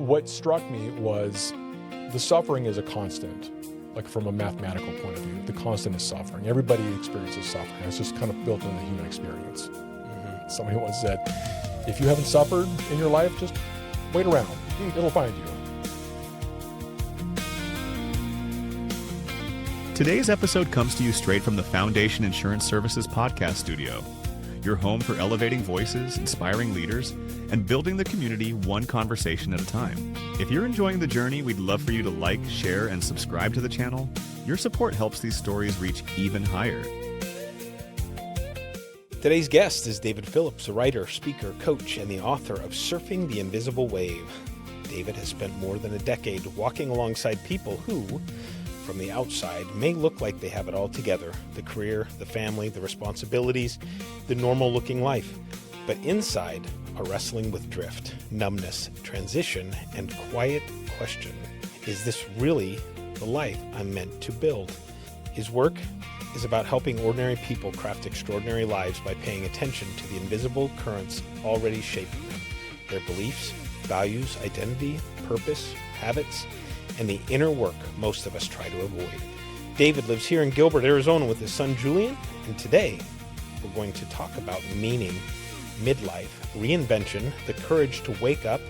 what struck me was the suffering is a constant, like from a mathematical point of view. The constant is suffering. Everybody experiences suffering. It's just kind of built into the human experience. Somebody once said, if you haven't suffered in your life, just wait around. It'll find you. Today's episode comes to you straight from the Foundation Insurance Services podcast studio, your home for elevating voices, inspiring leaders, and building the community one conversation at a time. If you're enjoying the journey, we'd love for you to like, share, and subscribe to the channel. Your support helps these stories reach even higher. Today's guest is David Phillips, a writer, speaker, coach, and the author of Surfing the Invisible Wave. David has spent more than a decade walking alongside people who, from the outside, may look like they have it all together: the career, the family, the responsibilities, the normal-looking life. But inside are wrestling with drift, numbness, transition, and quiet question: is this really the life I'm meant to build? His work is about helping ordinary people craft extraordinary lives by paying attention to the invisible currents already shaping them, their beliefs, values, identity, purpose, habits, and the inner work most of us try to avoid. David lives here in Gilbert, Arizona with his son Julian, and today we're going to talk about meaning, midlife, reinvention, the courage to wake up,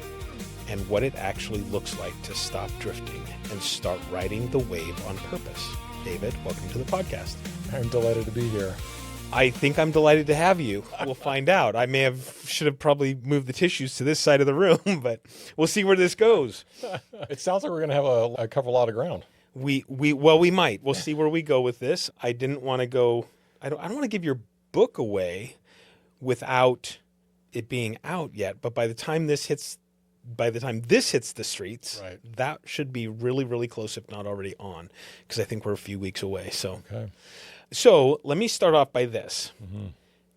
and what it actually looks like to stop drifting and start riding the wave on purpose. David, welcome to the podcast. I'm delighted to be here. I think I'm delighted to have you. We'll find out. I should have probably moved the tissues to this side of the room, but we'll see where this goes. It sounds like we're going to have cover a lot of ground. We might. We'll see where we go with this. I didn't want to go. I don't want to give your book away without it being out yet. But by the time this hits the streets, right, that should be really, really close, if not already on, because I think we're a few weeks away. So. Okay. So let me start off by this. Mm-hmm.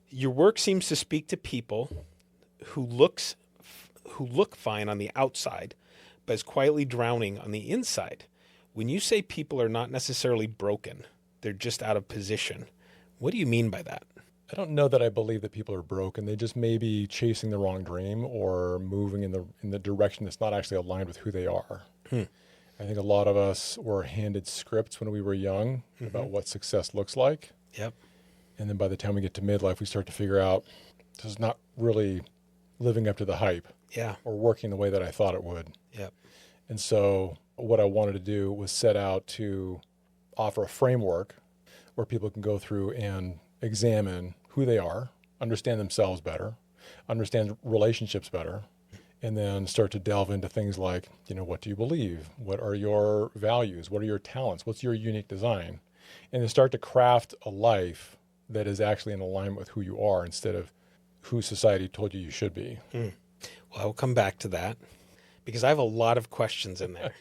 Your work seems to speak to people who look fine on the outside, but is quietly drowning on the inside. When you say people are not necessarily broken, they're just out of position, what do you mean by that? I don't know that I believe that people are broken. They just may be chasing the wrong dream or moving in the direction that's not actually aligned with who they are. I think a lot of us were handed scripts when we were young about what success looks like. Yep. And then by the time we get to midlife, we start to figure out this is not really living up to the hype. Yeah. Or working the way that I thought it would. Yep. And so what I wanted to do was set out to offer a framework where people can go through and examine who they are, understand themselves better, understand relationships better, and then start to delve into things like, what do you believe? What are your values? What are your talents? What's your unique design? And then start to craft a life that is actually in alignment with who you are instead of who society told you should be. Well, I'll come back to that because I have a lot of questions in there.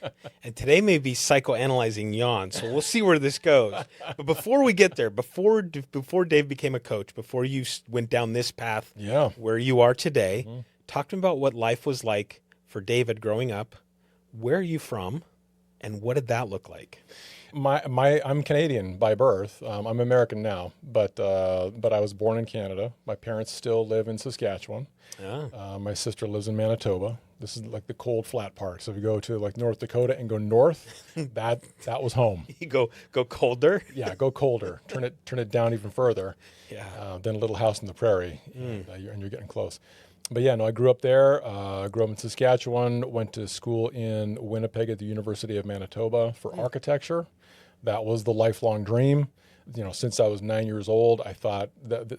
And today may be psychoanalyzing yawn, so we'll see where this goes. But before we get there, before Dave became a coach, before you went down this path where you are today, talk to me about what life was like for David growing up. Where are you from, and what did that look like? I'm Canadian by birth. I'm American now, but I was born in Canada. My parents still live in Saskatchewan. My sister lives in Manitoba. This is like the cold, flat part. So if you go to like North Dakota and go north, that was home. You go colder. Yeah, go colder. Turn it down even further. Yeah. Then a little house in the prairie, and you're getting close. But yeah, no, I grew up there, grew up in Saskatchewan, went to school in Winnipeg at the University of Manitoba for architecture. That was the lifelong dream. Since I was 9 years old, I thought that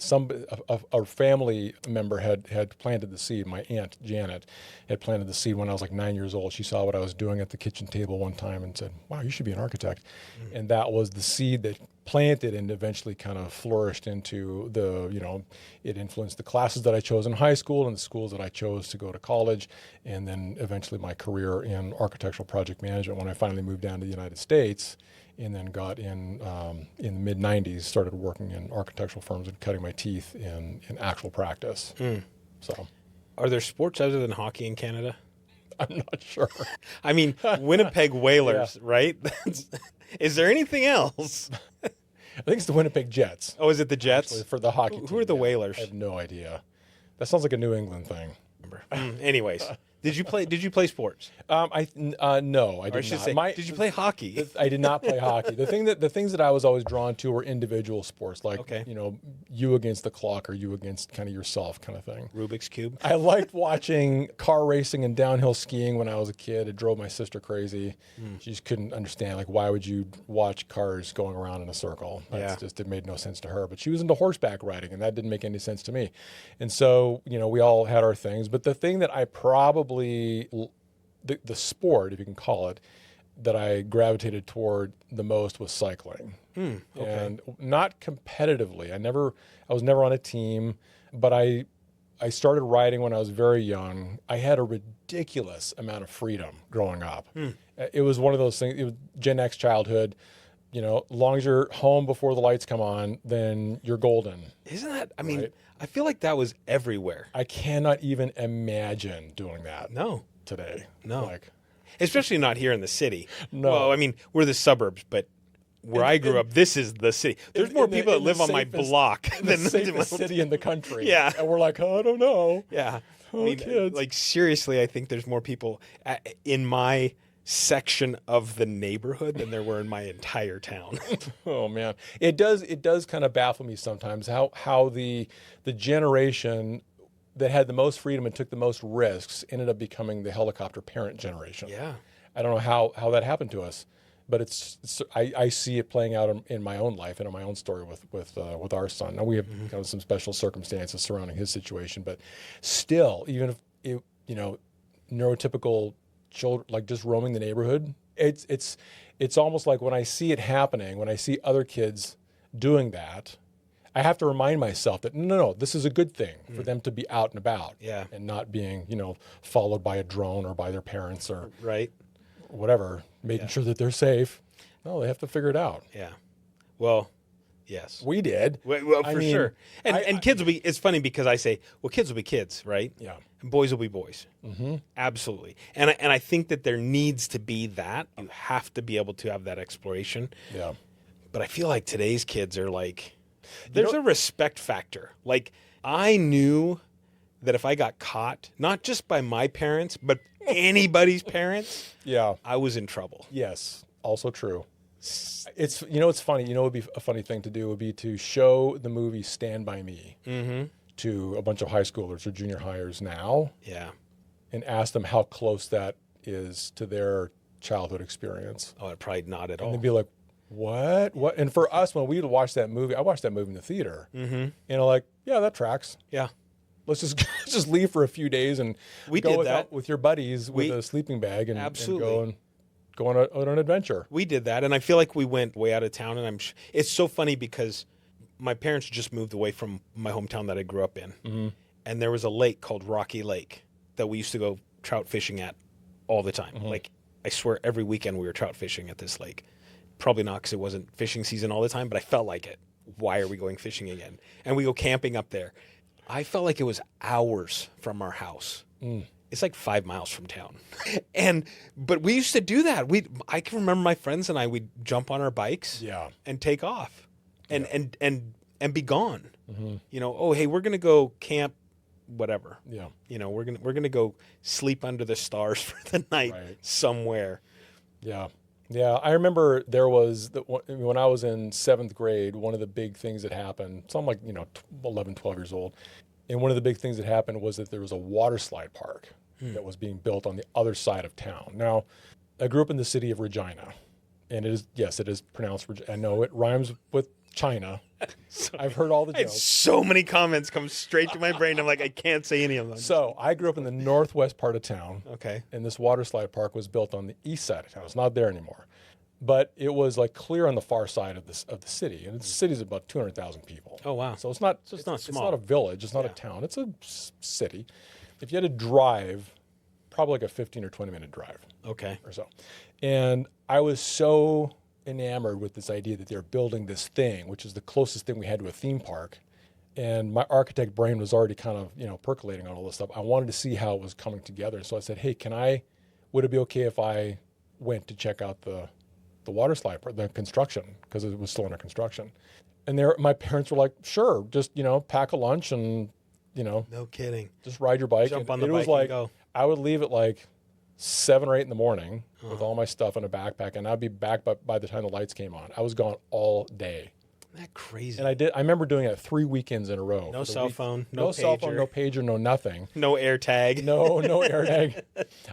a family member had planted the seed. My aunt, Janet, had planted the seed when I was like 9 years old. She saw what I was doing at the kitchen table one time and said, wow, you should be an architect. And that was the seed that planted and eventually kind of flourished into it influenced the classes that I chose in high school and the schools that I chose to go to college, and then eventually my career in architectural project management when I finally moved down to the United States, and then got in the mid-90s, started working in architectural firms and cutting my teeth in actual practice. So, are there sports other than hockey in Canada? I'm not sure. I mean, Winnipeg Whalers, right? Is there anything else? I think it's the Winnipeg Jets. Oh, is it the Jets? Actually, for the hockey team. Who are the Whalers? I have no idea. That sounds like a New England thing. Anyways, Did you play sports? No, I did not. Say, did you play hockey? I did not play hockey. The things that I was always drawn to were individual sports, like Okay. You against the clock or you against kind of yourself, kind of thing. Rubik's Cube. I liked watching car racing and downhill skiing when I was a kid. It drove my sister crazy. She just couldn't understand, like, why would you watch cars going around in a circle? It made no sense to her. But she was into horseback riding, and that didn't make any sense to me. And so, we all had our things. But the thing that I probably the sport, if you can call it, that I gravitated toward the most was cycling. Okay. And not competitively. I was never on a team, but I started riding when I was very young. I had a ridiculous amount of freedom growing up. It was one of those things, it was Gen X childhood. As long as you're home before the lights come on, then you're golden. Isn't that, I mean, right? I feel like that was everywhere. I cannot even imagine doing that today. No. Especially not here in the city. No. Well, I mean, we're the suburbs, but where I grew up, this is the city. There's more people that live on my block than the safest city in the country. Yeah. And we're like, I don't know. Yeah. Kids. Like, seriously, I think there's more people in my section of the neighborhood than there were in my entire town. Oh man, it does kind of baffle me sometimes how the generation that had the most freedom and took the most risks ended up becoming the helicopter parent generation. Yeah. I don't know how that happened to us, but I see it playing out in my own life and in my own story with our son. Now we have kind of some special circumstances surrounding his situation, but still, even if neurotypical children, like just roaming the neighborhood, it's almost like when I see it happening, when I see other kids doing that, I have to remind myself that no, this is a good thing for them to be out and about, and not being followed by a drone or by their parents or whatever, making sure that they're safe. No, they have to figure it out. Yeah. Well, yes. We did. Well, for sure. And kids will be, it's funny because I say, well, kids will be kids, right? Yeah. And boys will be boys. Mm-hmm. Absolutely. And I think that there needs to be that. You have to be able to have that exploration. Yeah. But I feel like today's kids are like, there's a respect factor. Like, I knew that if I got caught, not just by my parents, but anybody's parents, I was in trouble. Yes. Also true. It's funny. It would be a funny thing to do would be to show the movie Stand By Me to a bunch of high schoolers or junior hires now, and ask them how close that is to their childhood experience. Oh, probably not at all. And they'd be like, "What? What?" And for us, when we watched that movie, I watched that movie in the theater. Like, yeah, that tracks. Yeah. Let's just leave for a few days and we go did that with your buddies with a sleeping bag and go on an adventure. We did that, and I feel like we went way out of town. And it's so funny because my parents just moved away from my hometown that I grew up in, and there was a lake called Rocky Lake that we used to go trout fishing at all the time. Like, I swear, every weekend we were trout fishing at this lake. Probably not because it wasn't fishing season all the time, but I felt like it. Why are we going fishing again? And we go camping up there. I felt like it was hours from our house. It's like 5 miles from town. But we used to do that. I can remember my friends and I would jump on our bikes and take off and be gone. Oh, hey, we're going to go camp whatever. Yeah. We're going to go sleep under the stars for the night somewhere. Yeah. Yeah, I remember there was, when I was in 7th grade, one of the big things that happened, so I'm like, 11, 12 years old, and one of the big things that happened was that there was a water slide park that was being built on the other side of town. Now, I grew up in the city of Regina, and it is pronounced Regina. I know it rhymes with China. I've heard all the I had jokes. so many comments come straight to my brain. I'm like, I can't say any of them. So I grew up in the northwest part of town. Okay. And this water slide park was built on the east side of town. It's not there anymore. But it was like clear on the far side of the city. And the city's about 200,000 people. Oh, wow. So it's not small. It's not a village. It's not a town. It's a city. If you had to drive, probably like a 15 or 20-minute drive. Okay. Or so. And I was so enamored with this idea that they're building this thing, which is the closest thing we had to a theme park. And my architect brain was already kind of, percolating on all this stuff. I wanted to see how it was coming together. So I said, hey, would it be okay if I went to check out the water slide, the construction, because it was still under construction? And my parents were like, sure, just, pack a lunch and, no kidding, just ride your bike. Jump and on the it bike was like, and go. I would leave at like 7 or 8 in the morning with all my stuff in a backpack, and I'd be back by the time the lights came on. I was gone all day. Isn't that crazy? And I remember doing it 3 weekends in a row. No cell phone, no cell phone, no pager, no nothing. no air tag. No air tag.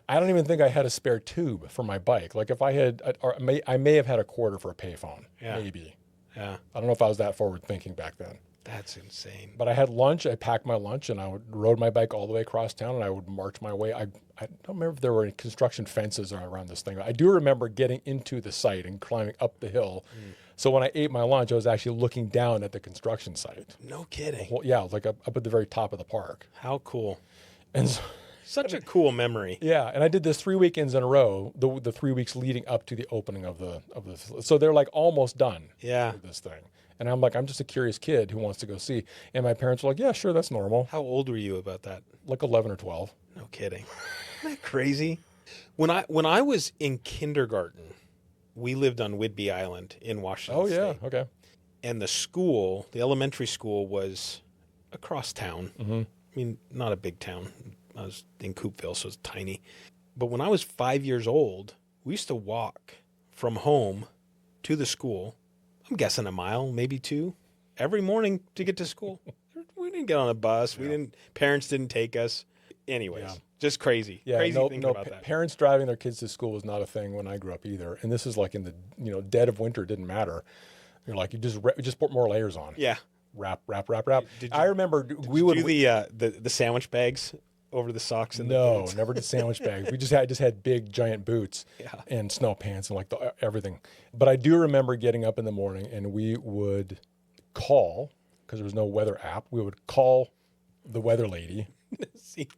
I don't even think I had a spare tube for my bike. Like if I had, or I may have had a quarter for a payphone. Yeah. Maybe. Yeah. I don't know if I was that forward thinking back then. That's insane. But I had lunch. I packed my lunch, and I rode my bike all the way across town, and I would march my way. I don't remember if there were any construction fences around this thing. I do remember getting into the site and climbing up the hill. So when I ate my lunch, I was actually looking down at the construction site. No kidding. Well, yeah, it was like up at the very top of the park. How cool. And so, Such a cool memory. yeah, and I did this 3 weekends in a row, the 3 weeks leading up to the opening of the. So they're like almost done Yeah. with this thing. And I'm like, I'm just a curious kid who wants to go see. And my parents were like, yeah, sure, that's normal. How old were you about that? Like 11 or 12. No kidding. Isn't that crazy? When I was in kindergarten, we lived on Whidbey Island in Washington Oh, yeah, State. okay. And the elementary school was across town. Mm-hmm. I mean, not a big town. I was in Coopville, so it's tiny. But when I was 5 years old, we used to walk from home to the school. I'm guessing a mile, maybe 2, every morning to get to school. We didn't get on a bus. Yeah. Parents didn't take us. Anyways, Yeah. just crazy. Yeah, crazy thinking about that. Parents driving their kids to school was not a thing when I grew up either. And this is like in the dead of winter, it didn't matter. You're like, you just put more layers on. Yeah. Wrap. Did I remember we would do the sandwich bags over the socks and the No, boots? never did sandwich bags. We just had big giant boots and snow pants and like everything. But I do remember getting up in the morning and we would call, because there was no weather app, we would call the weather lady See?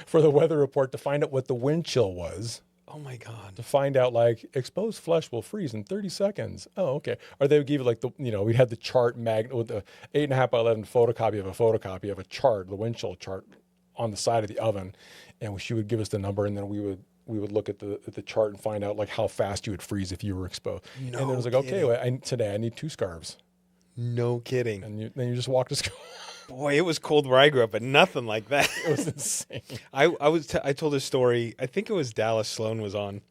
for the weather report to find out what the wind chill was. Oh my God. To find out, like, exposed flesh will freeze in 30 seconds. Oh, okay. Or they would give you, like, we had the chart with the 8.5 by 11 photocopy of a chart, the wind chill chart on the side of the oven. And she would give us the number, and then we would look at the chart and find out, like, how fast you would freeze if you were exposed. No and then it was like, kidding. okay, well, today I need 2 scarves. No kidding. And then you just walk to school. Boy, it was cold where I grew up, but nothing like that. It was insane. I told a story. I think it was Dallas Sloan was on,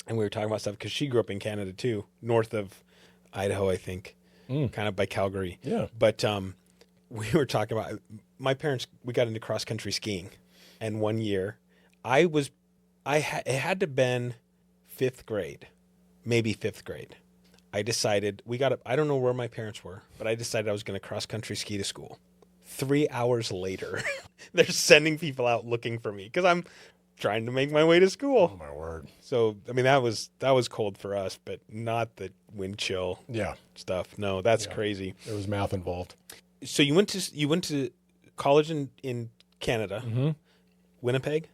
and we were talking about stuff because she grew up in Canada too, north of Idaho, I think, kind of by Calgary. Yeah. But we were talking about my parents. We got into cross country skiing, and one year, it had to been 5th grade, maybe 5th grade. I decided I don't know where my parents were, but I decided I was going to cross country ski to school. 3 hours later, they're sending people out looking for me because I'm trying to make my way to school. Oh, my word. So, I mean, that was cold for us, but not the wind chill stuff. No, that's crazy. There was math involved. So you went to college in Canada, Winnipeg?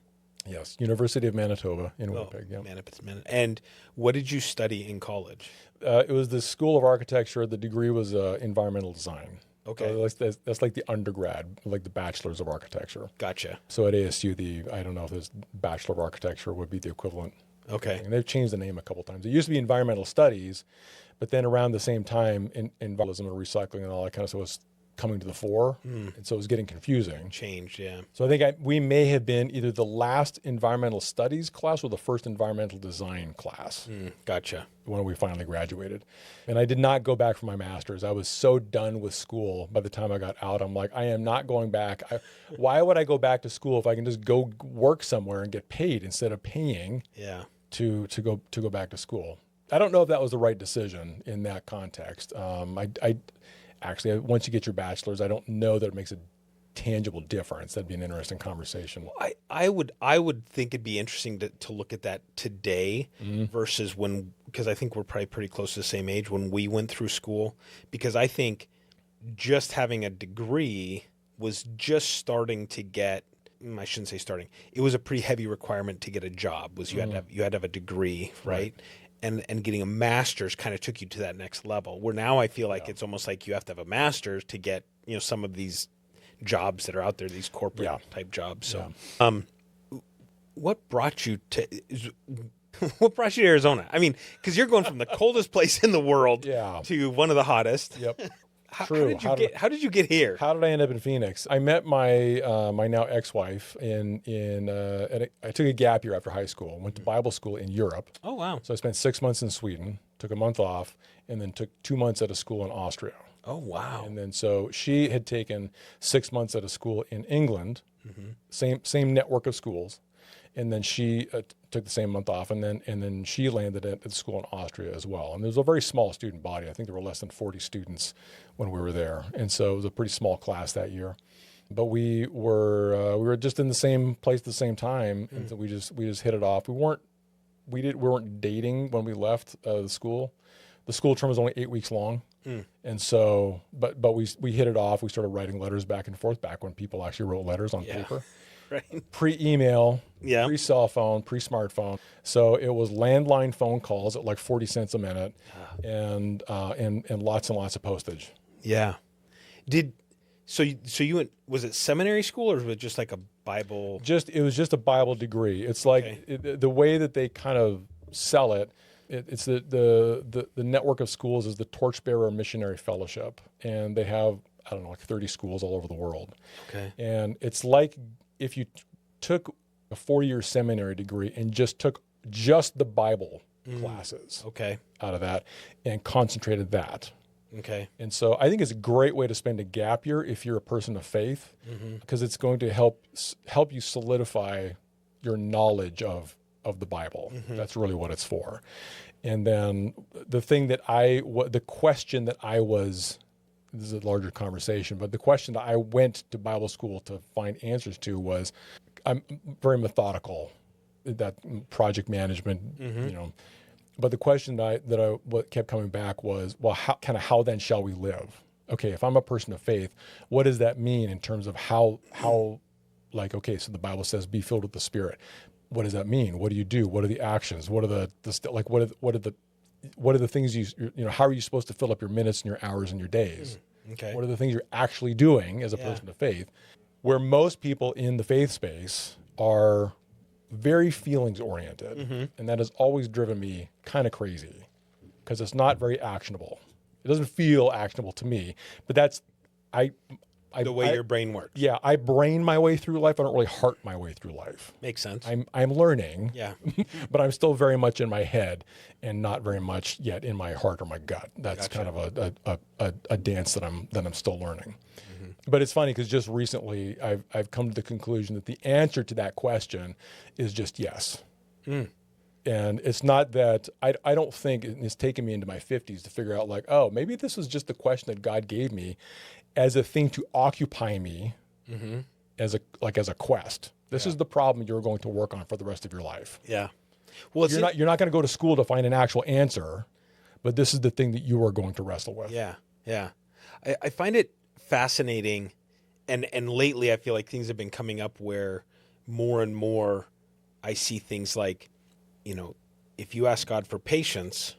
Yes, University of Manitoba in Winnipeg. Yeah. Manitoba. And what did you study in college? It was the School of Architecture. The degree was environmental design. Okay. So that's like the undergrad, like the Bachelor's of Architecture. Gotcha. So at ASU, I don't know if this Bachelor of Architecture would be the equivalent. Okay. And they've changed the name a couple times. It used to be Environmental Studies, but then around the same time, environmentalism and recycling and all that kind of stuff was coming to the fore, and so it was getting confusing. Changed, yeah. So I think we may have been either the last environmental studies class or the first environmental design class Gotcha. when we finally graduated. And I did not go back for my master's. I was so done with school by the time I got out. I'm like, I am not going back. Why would I go back to school if I can just go work somewhere and get paid instead of paying to go back to school? I don't know if that was the right decision in that context. Actually, once you get your bachelor's, I don't know that it makes a tangible difference. That'd be an interesting conversation. I would think it'd be interesting to look at that today versus because I think we're probably pretty close to the same age when we went through school. Because I think just having a degree was just starting to get. I shouldn't say starting. It was a pretty heavy requirement to get a job. You had to have a degree, right? And getting a master's kind of took you to that next level. Where now I feel like it's almost like you have to have a master's to get some of these jobs that are out there, these corporate type jobs. So, what brought you to Arizona? I mean, because you're going from the coldest place in the world to one of the hottest. Yep. True. How did you get here? How did I end up in Phoenix? I met my my now ex-wife and I took a gap year after high school. Went to Bible school in Europe. Oh, wow. So I spent 6 months in Sweden, took a month off, and then took 2 months at a school in Austria. Oh, wow. And then so she had taken 6 months at a school in England, same network of schools, and then she took the same month off, and then she landed at the school in Austria as well. And there was a very small student body. I think there were less than 40 students when we were there, and so it was a pretty small class that year. But we were just in the same place at the same time, and so we just hit it off. We weren't dating when we left the school. The school term was only 8 weeks long. And so, but we hit it off. We started writing letters back and forth back when people actually wrote letters on paper. Right. Pre-email, pre-cell phone, pre-smartphone. So it was landline phone calls at like 40 cents a minute, and lots and lots of postage. Yeah. So you went, was it seminary school or was it just like a Bible? It was just a Bible degree. It's like the way that they kind of sell it. It's the network of schools is the Torchbearer Missionary Fellowship, and they have, I don't know, like 30 schools all over the world. Okay. And it's like if you took a 4-year seminary degree and just took just the Bible classes out of that and concentrated that. Okay. And so I think it's a great way to spend a gap year if you're a person of faith, because it's going to help you solidify your knowledge of the Bible. That's really what it's for. And then the question that I was, this is a larger conversation, but the question that I went to Bible school to find answers to was, I'm very methodical, that project management, but the question what kept coming back was, well, how then shall we live? Okay, if I'm a person of faith, what does that mean in terms of how like, okay, so the Bible says be filled with the Spirit. What does that mean? What do you do? What are the actions? What are the things how are you supposed to fill up your minutes and your hours and your days? Okay. What are the things you're actually doing as a person of faith? Where most people in the faith space are very feelings oriented, and that has always driven me kind of crazy because it's not very actionable. It doesn't feel actionable to me, but that's the way your brain works. Yeah, I brain my way through life. I don't really heart my way through life. Makes sense. I'm learning. Yeah. But I'm still very much in my head and not very much yet in my heart or my gut. That's kind of a dance that I'm still learning. But it's funny because just recently I've come to the conclusion that the answer to that question is just yes. And it's not that I don't think it's taken me into my 50s to figure out like, oh, maybe this was just the question that God gave me as a thing to occupy me as a quest. This is the problem you're going to work on for the rest of your life. Yeah. Well, you're not going to go to school to find an actual answer, but this is the thing that you are going to wrestle with. Yeah. Yeah. I find it fascinating. And lately I feel like things have been coming up where more and more I see things like, if you ask God for patience,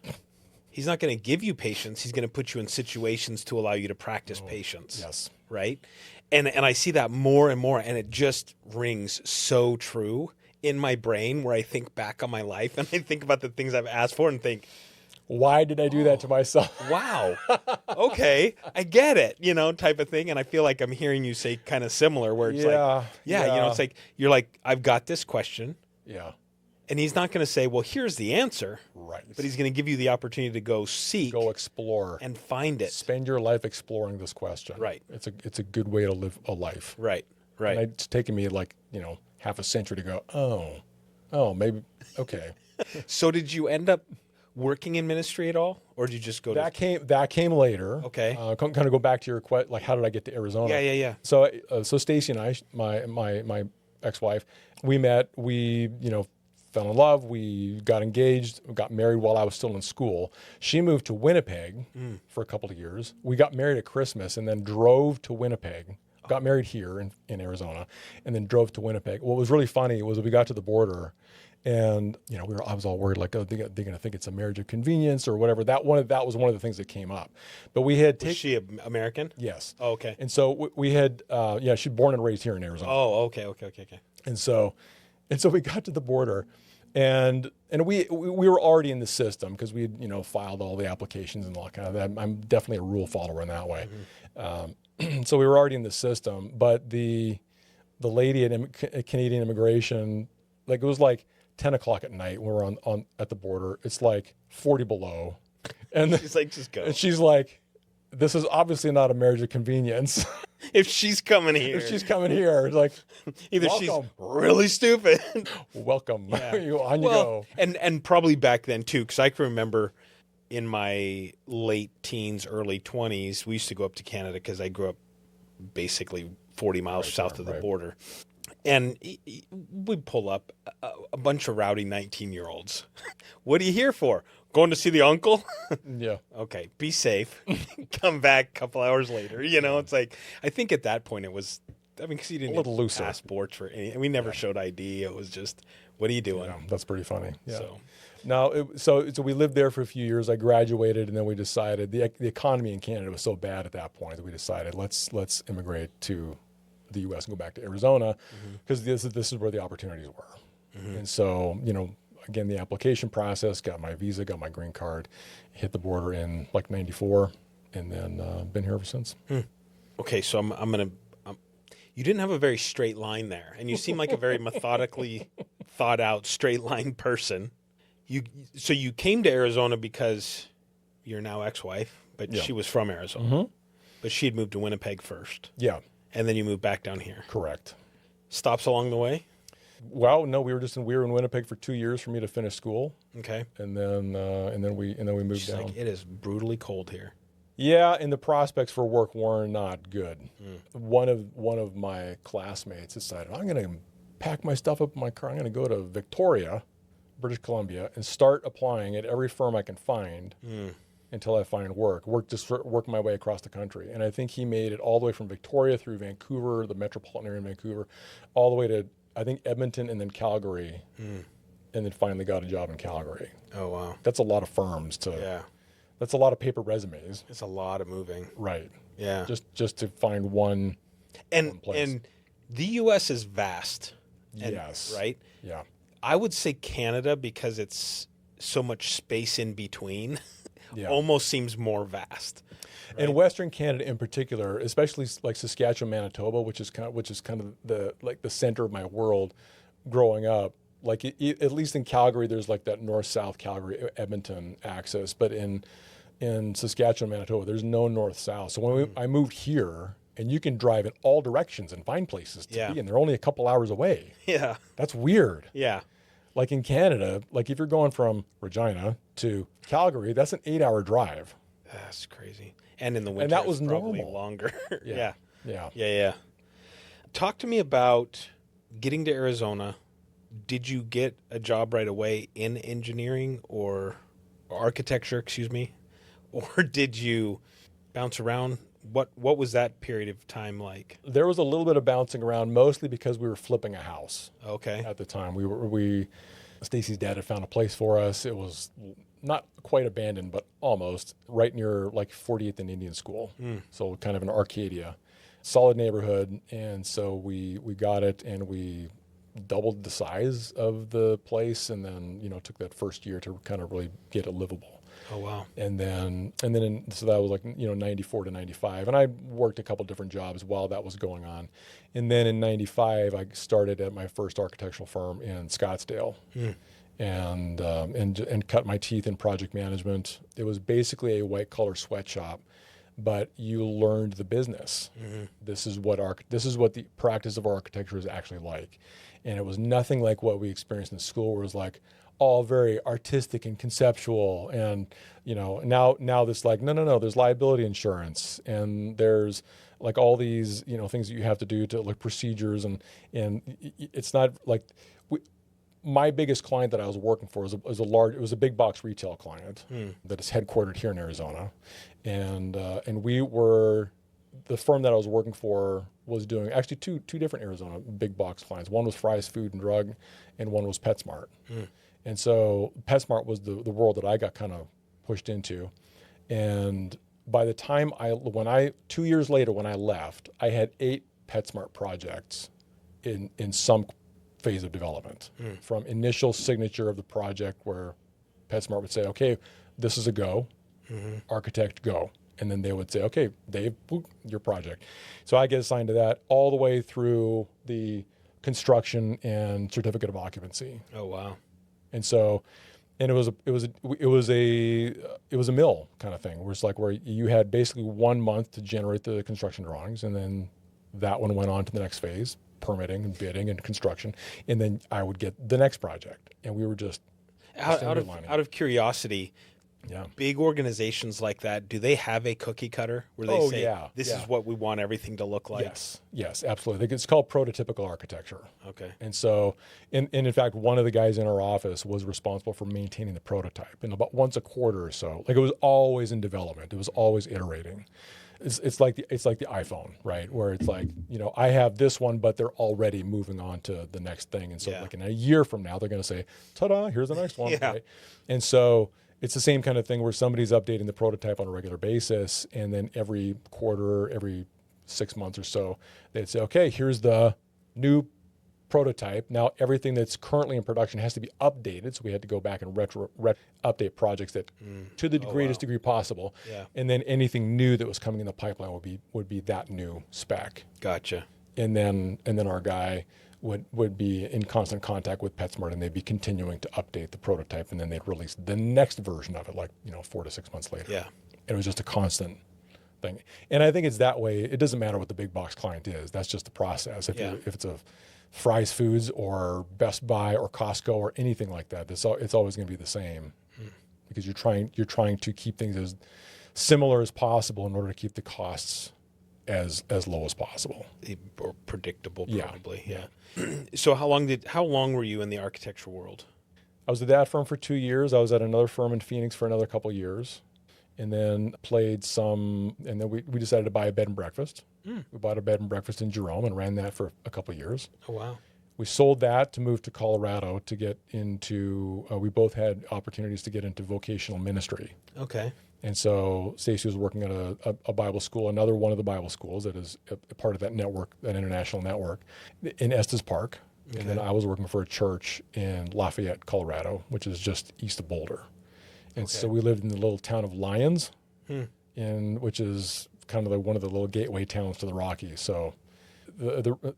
He's not going to give you patience. He's going to put you in situations to allow you to practice patience. Yes. Right? And I see that more and more, and it just rings so true in my brain where I think back on my life and I think about the things I've asked for and think, why did I do that to myself? Wow. Okay. I get it, type of thing. And I feel like I'm hearing you say kind of similar where it's it's like, you're like, I've got this question. Yeah. And he's not going to say, well, here's the answer. Right. But he's going to give you the opportunity to go seek. Go explore. And find it. Spend your life exploring this question. Right. It's a good way to live a life. Right. Right. And it's taken me like, half a century to go, oh, maybe, okay. So did you end up working in ministry at all? Or did you just go that came later. Okay. Kind of go back to your question, like how did I get to Arizona? Yeah. So Stacy and I, my ex-wife, we met, we, fell in love. We got engaged, got married while I was still in school. She moved to Winnipeg for a couple of years. We got married at Christmas and then drove to Winnipeg. Got married here in Arizona and then drove to Winnipeg. What was really funny was we got to the border and, I was all worried like, oh, they're going to think it's a marriage of convenience or whatever. That was one of the things that came up. But we had Was she American? Yes. Oh, okay. And so we had, she's born and raised here in Arizona. Oh, okay. And so we got to the border And we were already in the system because we had, filed all the applications and all kind of that. I'm definitely a rule follower in that way. So we were already in the system, but the lady at Canadian Immigration, like it was like 10 o'clock at night when we were on at the border. It's like 40 below. And She's like, just go. and she's like, this is obviously not a marriage of convenience. If she's coming here. If she's coming here, it's like, Either welcome. she's really stupid. Welcome. Yeah. You Well, go. and probably back then too, because I can remember in my late teens, early 20s, we used to go up to Canada because I grew up basically 40 miles south of the border. And we'd pull up a bunch of rowdy 19-year-olds. What are you here for? Going to see the uncle? Yeah. Okay, be safe. Come back a couple hours later. It's like, I think at that point it was, because you didn't A little have looser. passports for any, we never showed ID. It was just, what are you doing? Yeah, that's pretty funny. Yeah. So, No, so we lived there for a few years. I graduated, and then we decided the economy in Canada was so bad at that point that we decided let's immigrate to the U.S. and go back to Arizona because this is where the opportunities were. And so again, the application process, got my visa, got my green card, hit the border in like '94, and then been here ever since. okay, so I'm gonna. You didn't have a very straight line there, and you seem like a very methodically thought out straight line person. So you came to Arizona because your now ex-wife, but she was from Arizona, but she had moved to Winnipeg first, Yeah, and then you moved back down here. correct. Stops along the way. Well, no, we were in Winnipeg for 2 years for me to finish school, Okay. and then we moved She's down. like, it is brutally cold here. Yeah, and the prospects for work were not good. One of my classmates decided, I'm going to pack my stuff up in my car. I'm going to go to Victoria, British Columbia, and start applying at every firm I can find until I find work. Work my way across the country. And I think he made it all the way from Victoria through Vancouver, the metropolitan area in Vancouver, all the way to, I think, Edmonton and then Calgary, and then finally got a job in Calgary. Oh, wow. That's a lot of firms to... Yeah. That's a lot of paper resumes. It's a lot of moving. Right. Yeah. Just to find one place. And the U.S. is vast. Yes. Right? Yeah. I would say Canada, because it's so much space in between, Yeah. almost seems more vast. Right? And Western Canada in particular, especially like Saskatchewan, Manitoba, which is kind of the center of my world growing up. Like at least in Calgary, there's like that north-south Calgary, Edmonton axis, but in Saskatchewan, Manitoba, there's no north-south. So when I moved here, and you can drive in all directions and find places to be, and they're only a couple hours away. Yeah. That's weird. Yeah. Like in Canada, like if you're going from Regina to Calgary, that's an 8-hour drive. That's crazy. And in the winter, that was it's probably normal. longer. Yeah. Yeah. Talk to me about getting to Arizona. Did you get a job right away in engineering or architecture, excuse me? Or did you bounce around? What was that period of time like? There was a little bit of bouncing around, mostly because we were flipping a house Okay. at the time. Stacy's dad had found a place for us. It was not quite abandoned, but almost right near like 48th and Indian School. So kind of an Arcadia, solid neighborhood. And so we got it, and we doubled the size of the place, and then took that first year to kind of really get it livable. Oh, wow. So that was like 94 to 95, and I worked a couple different jobs while that was going on. And then in 95 I started at my first architectural firm in Scottsdale, and cut my teeth in project management. It was basically a white collar sweatshop, but you learned the business. This is what the practice of architecture is actually like. And it was nothing like what we experienced in school, where it was like all very artistic and conceptual. And, now this like, no, there's liability insurance, and there's like all these, things that you have to do to like procedures. And it's not like, my biggest client that I was working for was a big box retail client that is headquartered here in Arizona. And the firm that I was working for was doing actually two different Arizona big box clients. One was Fry's Food and Drug, and one was PetSmart. And so PetSmart was the world that I got kind of pushed into. And by the time 2 years later when I left, I had 8 PetSmart projects in some phase of development, from initial signature of the project where PetSmart would say, okay, this is a go, architect go. And then they would say, okay, Dave, your project. So I get assigned to that all the way through the construction and certificate of occupancy. Oh, wow. And so, and it was a mill kind of thing, where it's like where you had basically 1 month to generate the construction drawings, and then that one went on to the next phase, permitting and bidding and construction, and then I would get the next project, and we were just out of curiosity. Yeah. Big organizations like that, do they have a cookie cutter where they say, this is what we want everything to look like? Yes, absolutely. It's called prototypical architecture. Okay. And so, and in fact, one of the guys in our office was responsible for maintaining the prototype. And about once a quarter or so, like it was always in development. It was always iterating. It's like the iPhone, right? Where it's like, I have this one, but they're already moving on to the next thing. And so like in a year from now, they're going to say, ta-da, here's the next one. Right? And so it's the same kind of thing where somebody's updating the prototype on a regular basis, and then every quarter, every 6 months or so, they'd say, okay, here's the new prototype. Now everything that's currently in production has to be updated. So we had to go back and update projects that to the greatest degree possible. Yeah. And then anything new that was coming in the pipeline would be that new spec. Gotcha. And then our guy would be in constant contact with PetSmart, and they'd be continuing to update the prototype, and then they'd release the next version of it, 4 to 6 months later. Yeah. It was just a constant thing. And I think it's that way. It doesn't matter what the big box client is. That's just the process. If it's a Fry's Foods or Best Buy or Costco or anything like that, it's always going to be the same, because you're trying to keep things as similar as possible in order to keep the costs as low as possible, or predictable, probably. Yeah. So how long were you in the architecture world? I was at that firm for 2 years. I was at another firm in Phoenix for another couple of years, and then played some. And then we decided to buy a bed and breakfast. We bought a bed and breakfast in Jerome and ran that for a couple of years. Oh, wow. We sold that to move to Colorado to get into. We both had opportunities to get into vocational ministry. Okay. And so Stacy was working at a Bible school, another one of the Bible schools that is a part of that network, that international network, in Estes Park. Okay. And then I was working for a church in Lafayette, Colorado, which is just east of Boulder. And so we lived in the little town of Lyons, which is kind of one of the little gateway towns to the Rockies. So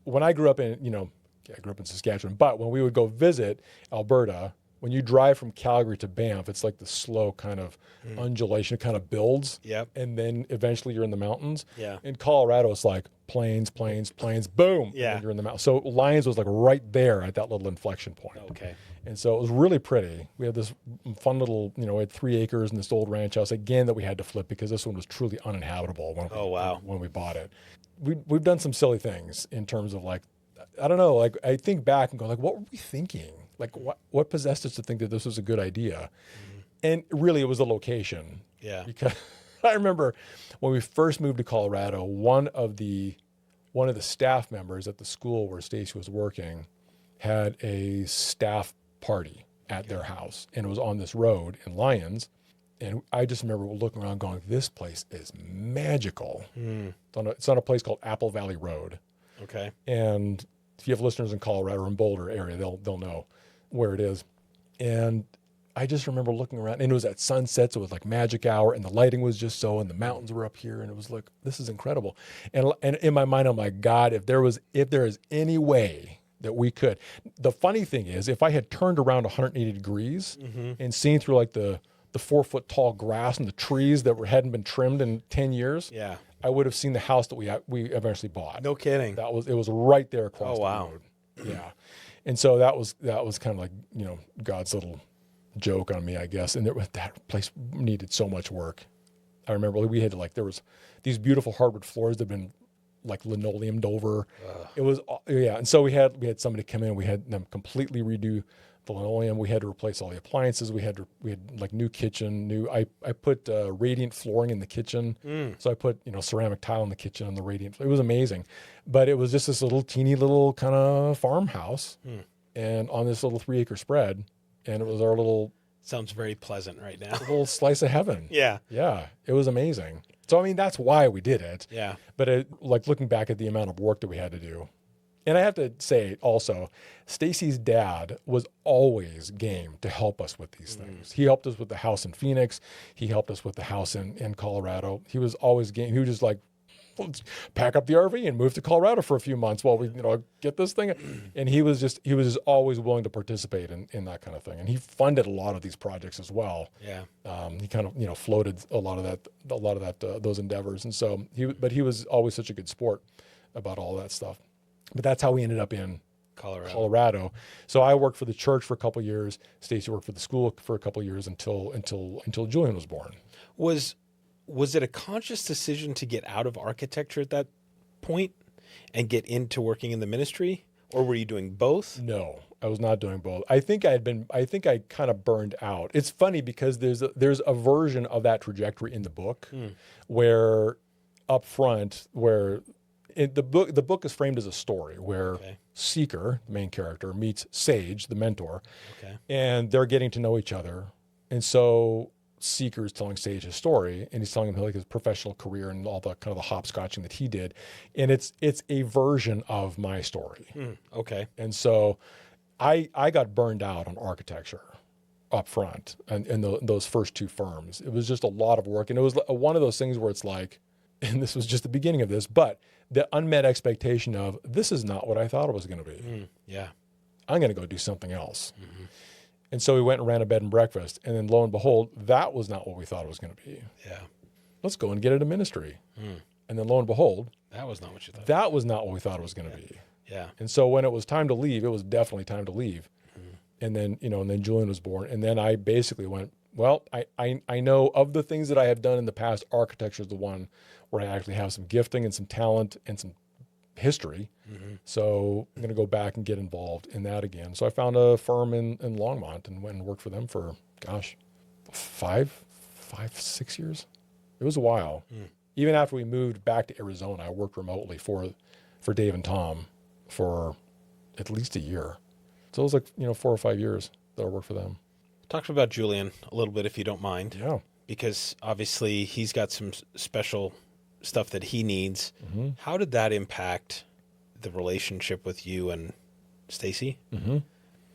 when I grew up I grew up in Saskatchewan, but when we would go visit Alberta, when you drive from Calgary to Banff, it's like the slow kind of undulation. It kind of builds. Yep. And then eventually you're in the mountains. Yeah. In Colorado, it's like plains, boom. Yeah. And you're in the mountains. So Lyons was like right there at that little inflection point. Okay. And so it was really pretty. We had this fun little, we had 3 acres in this old ranch house, again, that we had to flip because this one was truly uninhabitable when we bought it. We've done some silly things in terms of I don't know, I think back and go what were we thinking? What possessed us to think that this was a good idea? And really it was the location. Yeah. Because I remember when we first moved to Colorado, one of the staff members at the school where Stacy was working had a staff party at their house, and it was on this road in Lyons. And I just remember looking around going, this place is magical. It's on a place called Apple Valley Road. Okay. And if you have listeners in Colorado or in Boulder area, they'll know where it is. And I just remember looking around, and it was at sunset, so it was magic hour, and the lighting was just so, and the mountains were up here, and it was this is incredible. And in my mind, I'm like, God, if there is any way that we could. The funny thing is, if I had turned around 180 degrees and seen through the 4-foot tall grass and the trees that hadn't been trimmed in 10 years, I would have seen the house that we eventually bought. No kidding. It was right there across the road. Yeah. And so that was kind of God's little joke on me, I guess. And that place needed so much work. I remember we had there was these beautiful hardwood floors that had been linoleumed over. It was, And so we had somebody come in, we had them completely redo the linoleum. We had to replace all the appliances. We had new kitchen, I put radiant flooring in the kitchen. So I put, ceramic tile in the kitchen and the radiant. It was amazing. But it was just this little teeny little kind of farmhouse and on this little 3-acre spread. And it was our little. Sounds very pleasant right now. Little slice of heaven. Yeah. Yeah. It was amazing. So, that's why we did it. Yeah. But looking back at the amount of work that we had to do, And I have to say also, Stacy's dad was always game to help us with these things. He helped us with the house in Phoenix. He helped us with the house in Colorado. He was always game. He was just like, let's pack up the RV and move to Colorado for a few months while we, get this thing. And he was just always willing to participate in that kind of thing. And he funded a lot of these projects as well. Yeah. He kind of, floated a lot of that, those endeavors. And so he was always such a good sport about all that stuff. But that's how we ended up in Colorado. So I worked for the church for a couple of years. Stacy worked for the school for a couple of years until Julian was born. Was it a conscious decision to get out of architecture at that point and get into working in the ministry, or were you doing both? No, I was not doing both. I think I kind of burned out. It's funny because there's a version of that trajectory in the book where up front, the book is framed as a story where Seeker, the main character, meets Sage, the mentor, and they're getting to know each other. And so Seeker is telling Sage his story, and he's telling him his professional career and all the kind of the hopscotching that he did. And it's a version of my story. Okay. And so I got burned out on architecture up front and in those first two firms. It was just a lot of work. And it was one of those things where it's like, and this was just the beginning of this, but the unmet expectation of this is not what I thought it was going to be. Yeah. I'm going to go do something else. And so we went and ran a bed and breakfast. And then lo and behold, that was not what we thought it was going to be. Yeah. Let's go and get into ministry. And then lo and behold, that was not what you thought. That was not what we thought it was going to be. Yeah. And so when it was time to leave, it was definitely time to leave. And then, and then Julian was born. And then I basically went, well, I know of the things that I have done in the past, architecture is the one where I actually have some gifting and some talent and some history. So I'm going to go back and get involved in that again. So I found a firm in Longmont and went and worked for them for, 6 years. It was a while. Even after we moved back to Arizona, I worked remotely for Dave and Tom for at least a year. So it was like, 4 or 5 years that I worked for them. Talk about Julian a little bit, if you don't mind. Yeah. Because obviously he's got some special stuff that he needs. How did that impact the relationship with you and Stacy?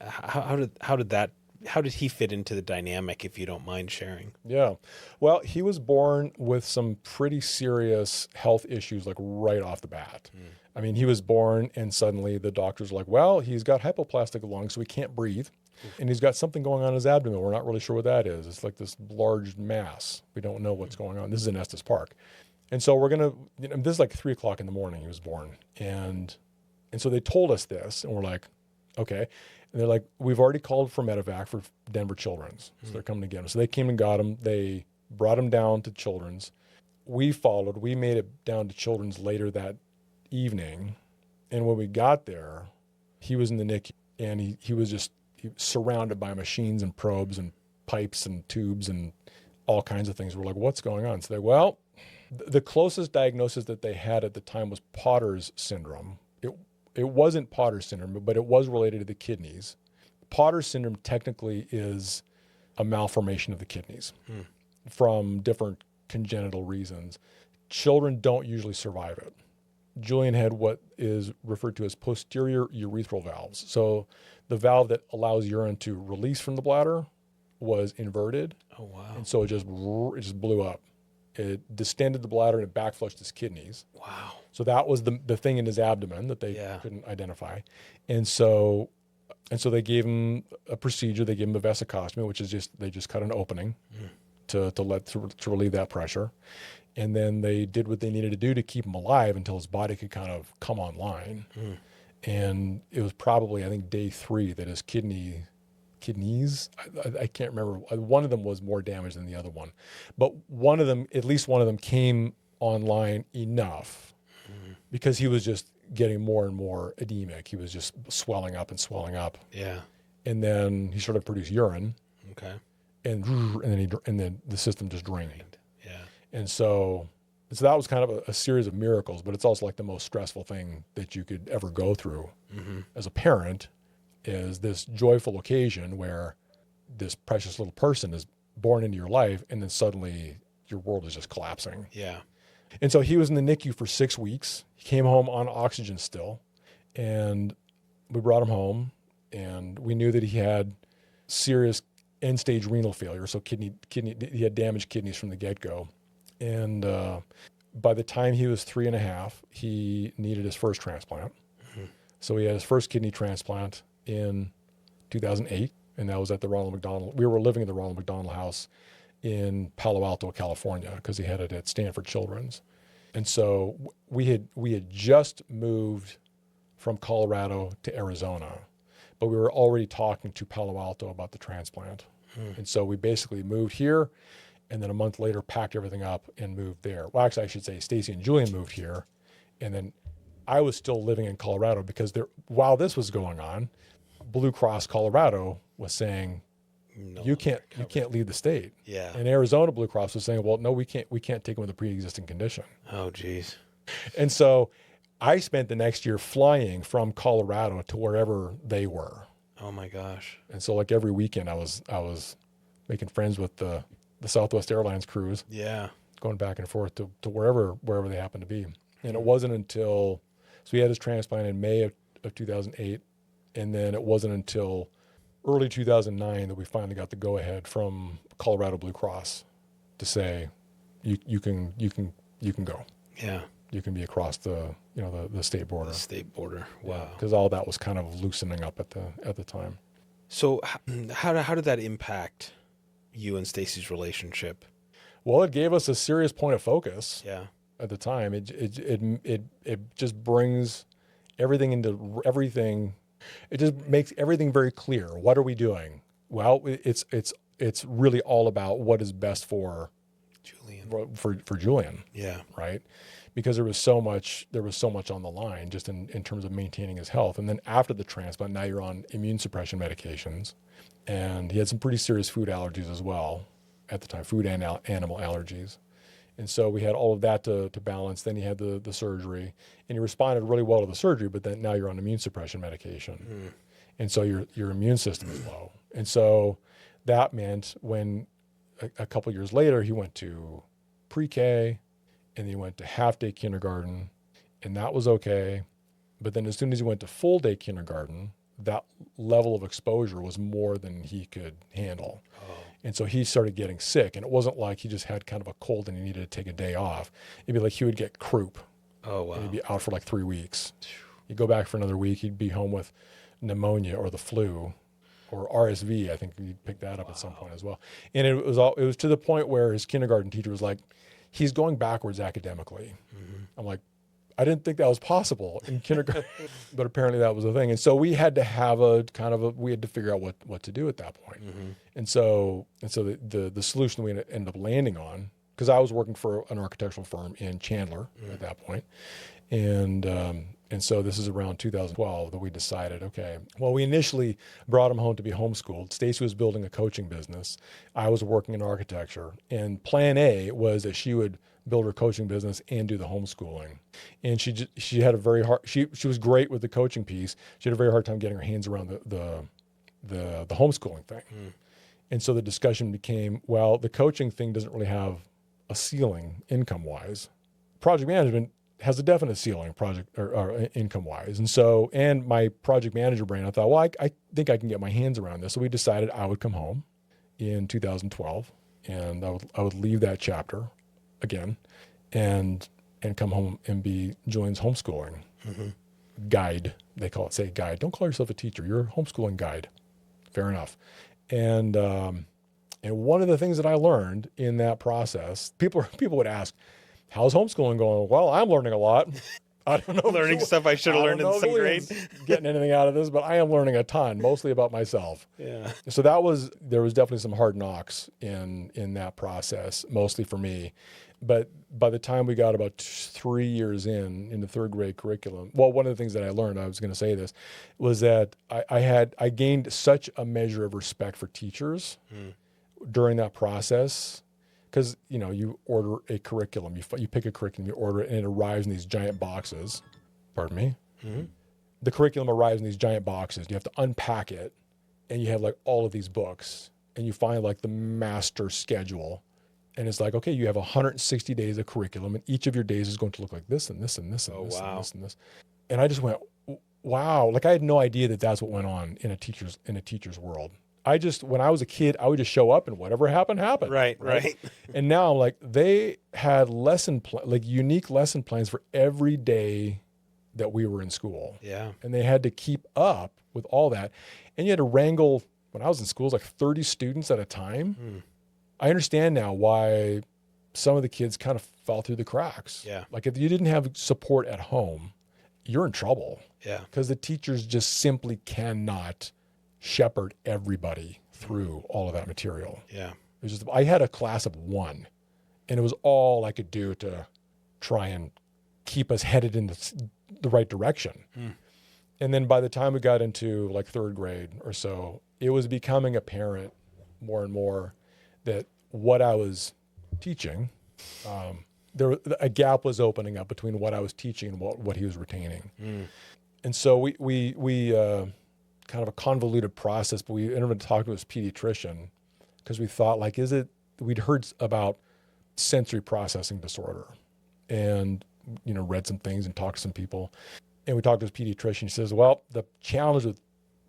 How did he fit into the dynamic, if you don't mind sharing? Yeah. Well, he was born with some pretty serious health issues, like right off the bat. I mean, he was born and suddenly the doctors were like, well, he's got hypoplastic lungs, so he can't breathe. And he's got something going on in his abdomen. We're not really sure what that is. It's like this large mass. We don't know what's going on. This is in Estes Park. And so we're going to, this is like 3:00 in the morning he was born. And so they told us this and we're like, okay. And they're like, we've already called for medevac for Denver Children's. So they're coming to get him. So they came and got him. They brought him down to Children's. We followed. We made it down to Children's later that evening. And when we got there, he was in the NICU and he was surrounded by machines and probes and pipes and tubes and all kinds of things. We're like, what's going on? So the closest diagnosis that they had at the time was Potter's syndrome. It wasn't Potter's syndrome, but it was related to the kidneys. Potter's syndrome technically is a malformation of the kidneys from different congenital reasons. Children don't usually survive it. Julian had what is referred to as posterior urethral valves. So the valve that allows urine to release from the bladder was inverted. Oh, wow. And so it just blew up. It distended the bladder and it backflushed his kidneys. Wow. So that was the thing in his abdomen that they couldn't identify. And so they gave him a procedure. They gave him a vesicostomy, which is they just cut an opening to relieve that pressure. And then they did what they needed to do to keep him alive until his body could kind of come online. And it was probably, I think, day 3 that his kidneys, I can't remember. One of them was more damaged than the other one. But at least one of them came online enough because he was just getting more and more edemic. He was just swelling up and swelling up. Yeah. And then he started to produce urine. Okay. And then the system just drained. Yeah. And so that was kind of a series of miracles, but it's also like the most stressful thing that you could ever go through as a parent is this joyful occasion where this precious little person is born into your life and then suddenly your world is just collapsing. Yeah. And so he was in the NICU for 6 weeks. He came home on oxygen still. And we brought him home, and we knew that he had serious end-stage renal failure, so he had damaged kidneys from the get-go. And by the time he was 3.5, he needed his first transplant. So he had his first kidney transplant in 2008, and that was at the Ronald McDonald. We were living at the Ronald McDonald House in Palo Alto, California, because he had it at Stanford Children's. And so we had just moved from Colorado to Arizona, but we were already talking to Palo Alto about the transplant. And so we basically moved here, and then a month later packed everything up and moved there. Well, actually, I should say Stacy and Julian moved here, and then I was still living in Colorado because while this was going on, Blue Cross Colorado was saying, you can't leave the state. Yeah. And Arizona Blue Cross was saying, well, no, we can't take him with a pre-existing condition. Oh, geez. And so I spent the next year flying from Colorado to wherever they were. Oh my gosh. And so like every weekend I was making friends with the Southwest Airlines crews. Yeah. Going back and forth to wherever they happened to be. And it wasn't until, so he had his transplant in May of 2008. And then it wasn't until early 2009 that we finally got the go-ahead from Colorado Blue Cross to say, you can go. Yeah. You can be across the state border. The state border. Wow. Because all that was kind of loosening up at the time. So how did that impact you and Stacy's relationship? Well, it gave us a serious point of focus. Yeah. At the time, it just brings everything into everything. It just makes everything very clear. What are we doing? Well, it's really all about what is best for Julian. For Julian. Yeah. Right. Because there was so much on the line just in terms of maintaining his health. And then after the transplant, now you're on immune suppression medications. And he had some pretty serious food allergies as well at the time, food and animal allergies. And so we had all of that to balance. Then he had the surgery, and he responded really well to the surgery, but then now you're on immune suppression medication. And so your immune system is low. And so that meant when a couple years later, he went to pre-K, and he went to half-day kindergarten, and that was okay. But then as soon as he went to full-day kindergarten, that level of exposure was more than he could handle. Oh. And so he started getting sick, and it wasn't like he just had kind of a cold and he needed to take a day off. It'd be like he would get croup. Oh, wow. And he'd be out for like 3 weeks. He'd go back for another week. He'd be home with pneumonia or the flu or RSV. I think he picked that up at some point as well. And it was to the point where his kindergarten teacher was like, he's going backwards academically. I'm like, I didn't think that was possible in kindergarten, but apparently that was a thing. And so we had to have we had to figure out what to do at that point. And so the solution we ended up landing on, because I was working for an architectural firm in Chandler at that point. And so this is around 2012 that we decided, okay, well, we initially brought him home to be homeschooled. Stacy was building a coaching business. I was working in architecture. And plan A was that she would build her coaching business and do the homeschooling. And she had a very hard, she was great with the coaching piece. She had a very hard time getting her hands around the homeschooling thing. And so the discussion became, well, the coaching thing doesn't really have a ceiling income-wise. Project management has a definite ceiling project or income-wise. And so, and my project manager brain, I thought, well, I think I can get my hands around this. So we decided I would come home in 2012, and I would leave that chapter again and come home and be Julian's homeschooling guide. They call it, say guide. Don't call yourself a teacher. You're a homeschooling guide. Fair enough. And one of the things that I learned in that process, people would ask, how's homeschooling going? Well, I'm learning a lot. I don't know. Learning stuff I should have learned in some grade. Getting anything out of this, but I am learning a ton, mostly about myself. Yeah. So there was definitely some hard knocks in that process, mostly for me. But by the time we got about 3 years in the third grade curriculum, well, one of the things that I learned, I was going to say this, was that I gained such a measure of respect for teachers during that process. Because, you order a curriculum, you pick a curriculum, you order it, and it arrives in these giant boxes. Pardon me? The curriculum arrives in these giant boxes. You have to unpack it, and you have like all of these books, and you find like the master schedule. And it's like, okay, you have 160 days of curriculum, and each of your days is going to look like this and this and this and this and this and this. And I just went, wow, like I had no idea that that's what went on in a teacher's world. When I was a kid, I would just show up and whatever happened. Right. And now, like, they had unique lesson plans for every day that we were in school. Yeah. And they had to keep up with all that. And you had to wrangle, when I was in school, it was like 30 students at a time. I understand now why some of the kids kind of fell through the cracks. Yeah. Like, if you didn't have support at home, you're in trouble. Yeah. Because the teachers just simply cannot shepherd everybody through all of that material. Yeah. It was just, I had a class of 1, and it was all I could do to try and keep us headed in the right direction. And then by the time we got into like 3rd grade or so, it was becoming apparent more and more that what I was teaching, a gap was opening up between what I was teaching and what he was retaining. And so we kind of a convoluted process, but we ended up talking to his pediatrician because we thought, like, we'd heard about sensory processing disorder and, read some things and talked to some people. And we talked to his pediatrician. He says, well, the challenge with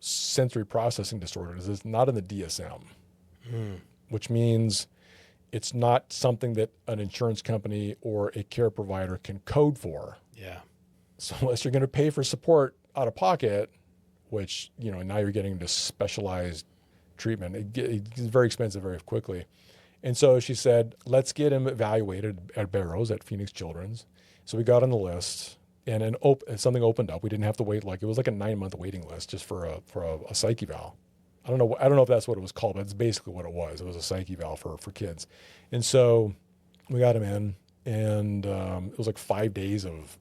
sensory processing disorder is it's not in the DSM, which means it's not something that an insurance company or a care provider can code for. Yeah. So unless you're going to pay for support out of pocket, which, now you're getting into specialized treatment, it's very expensive very quickly. And so she said, let's get him evaluated at Barrows at Phoenix Children's. So we got on the list, and something opened up. We didn't have to wait, it was like a 9-month waiting list just for a psych eval. I don't know if that's what it was called, but it's basically what it was. It was a psych eval for kids. And so we got him in, and it was like 5 days of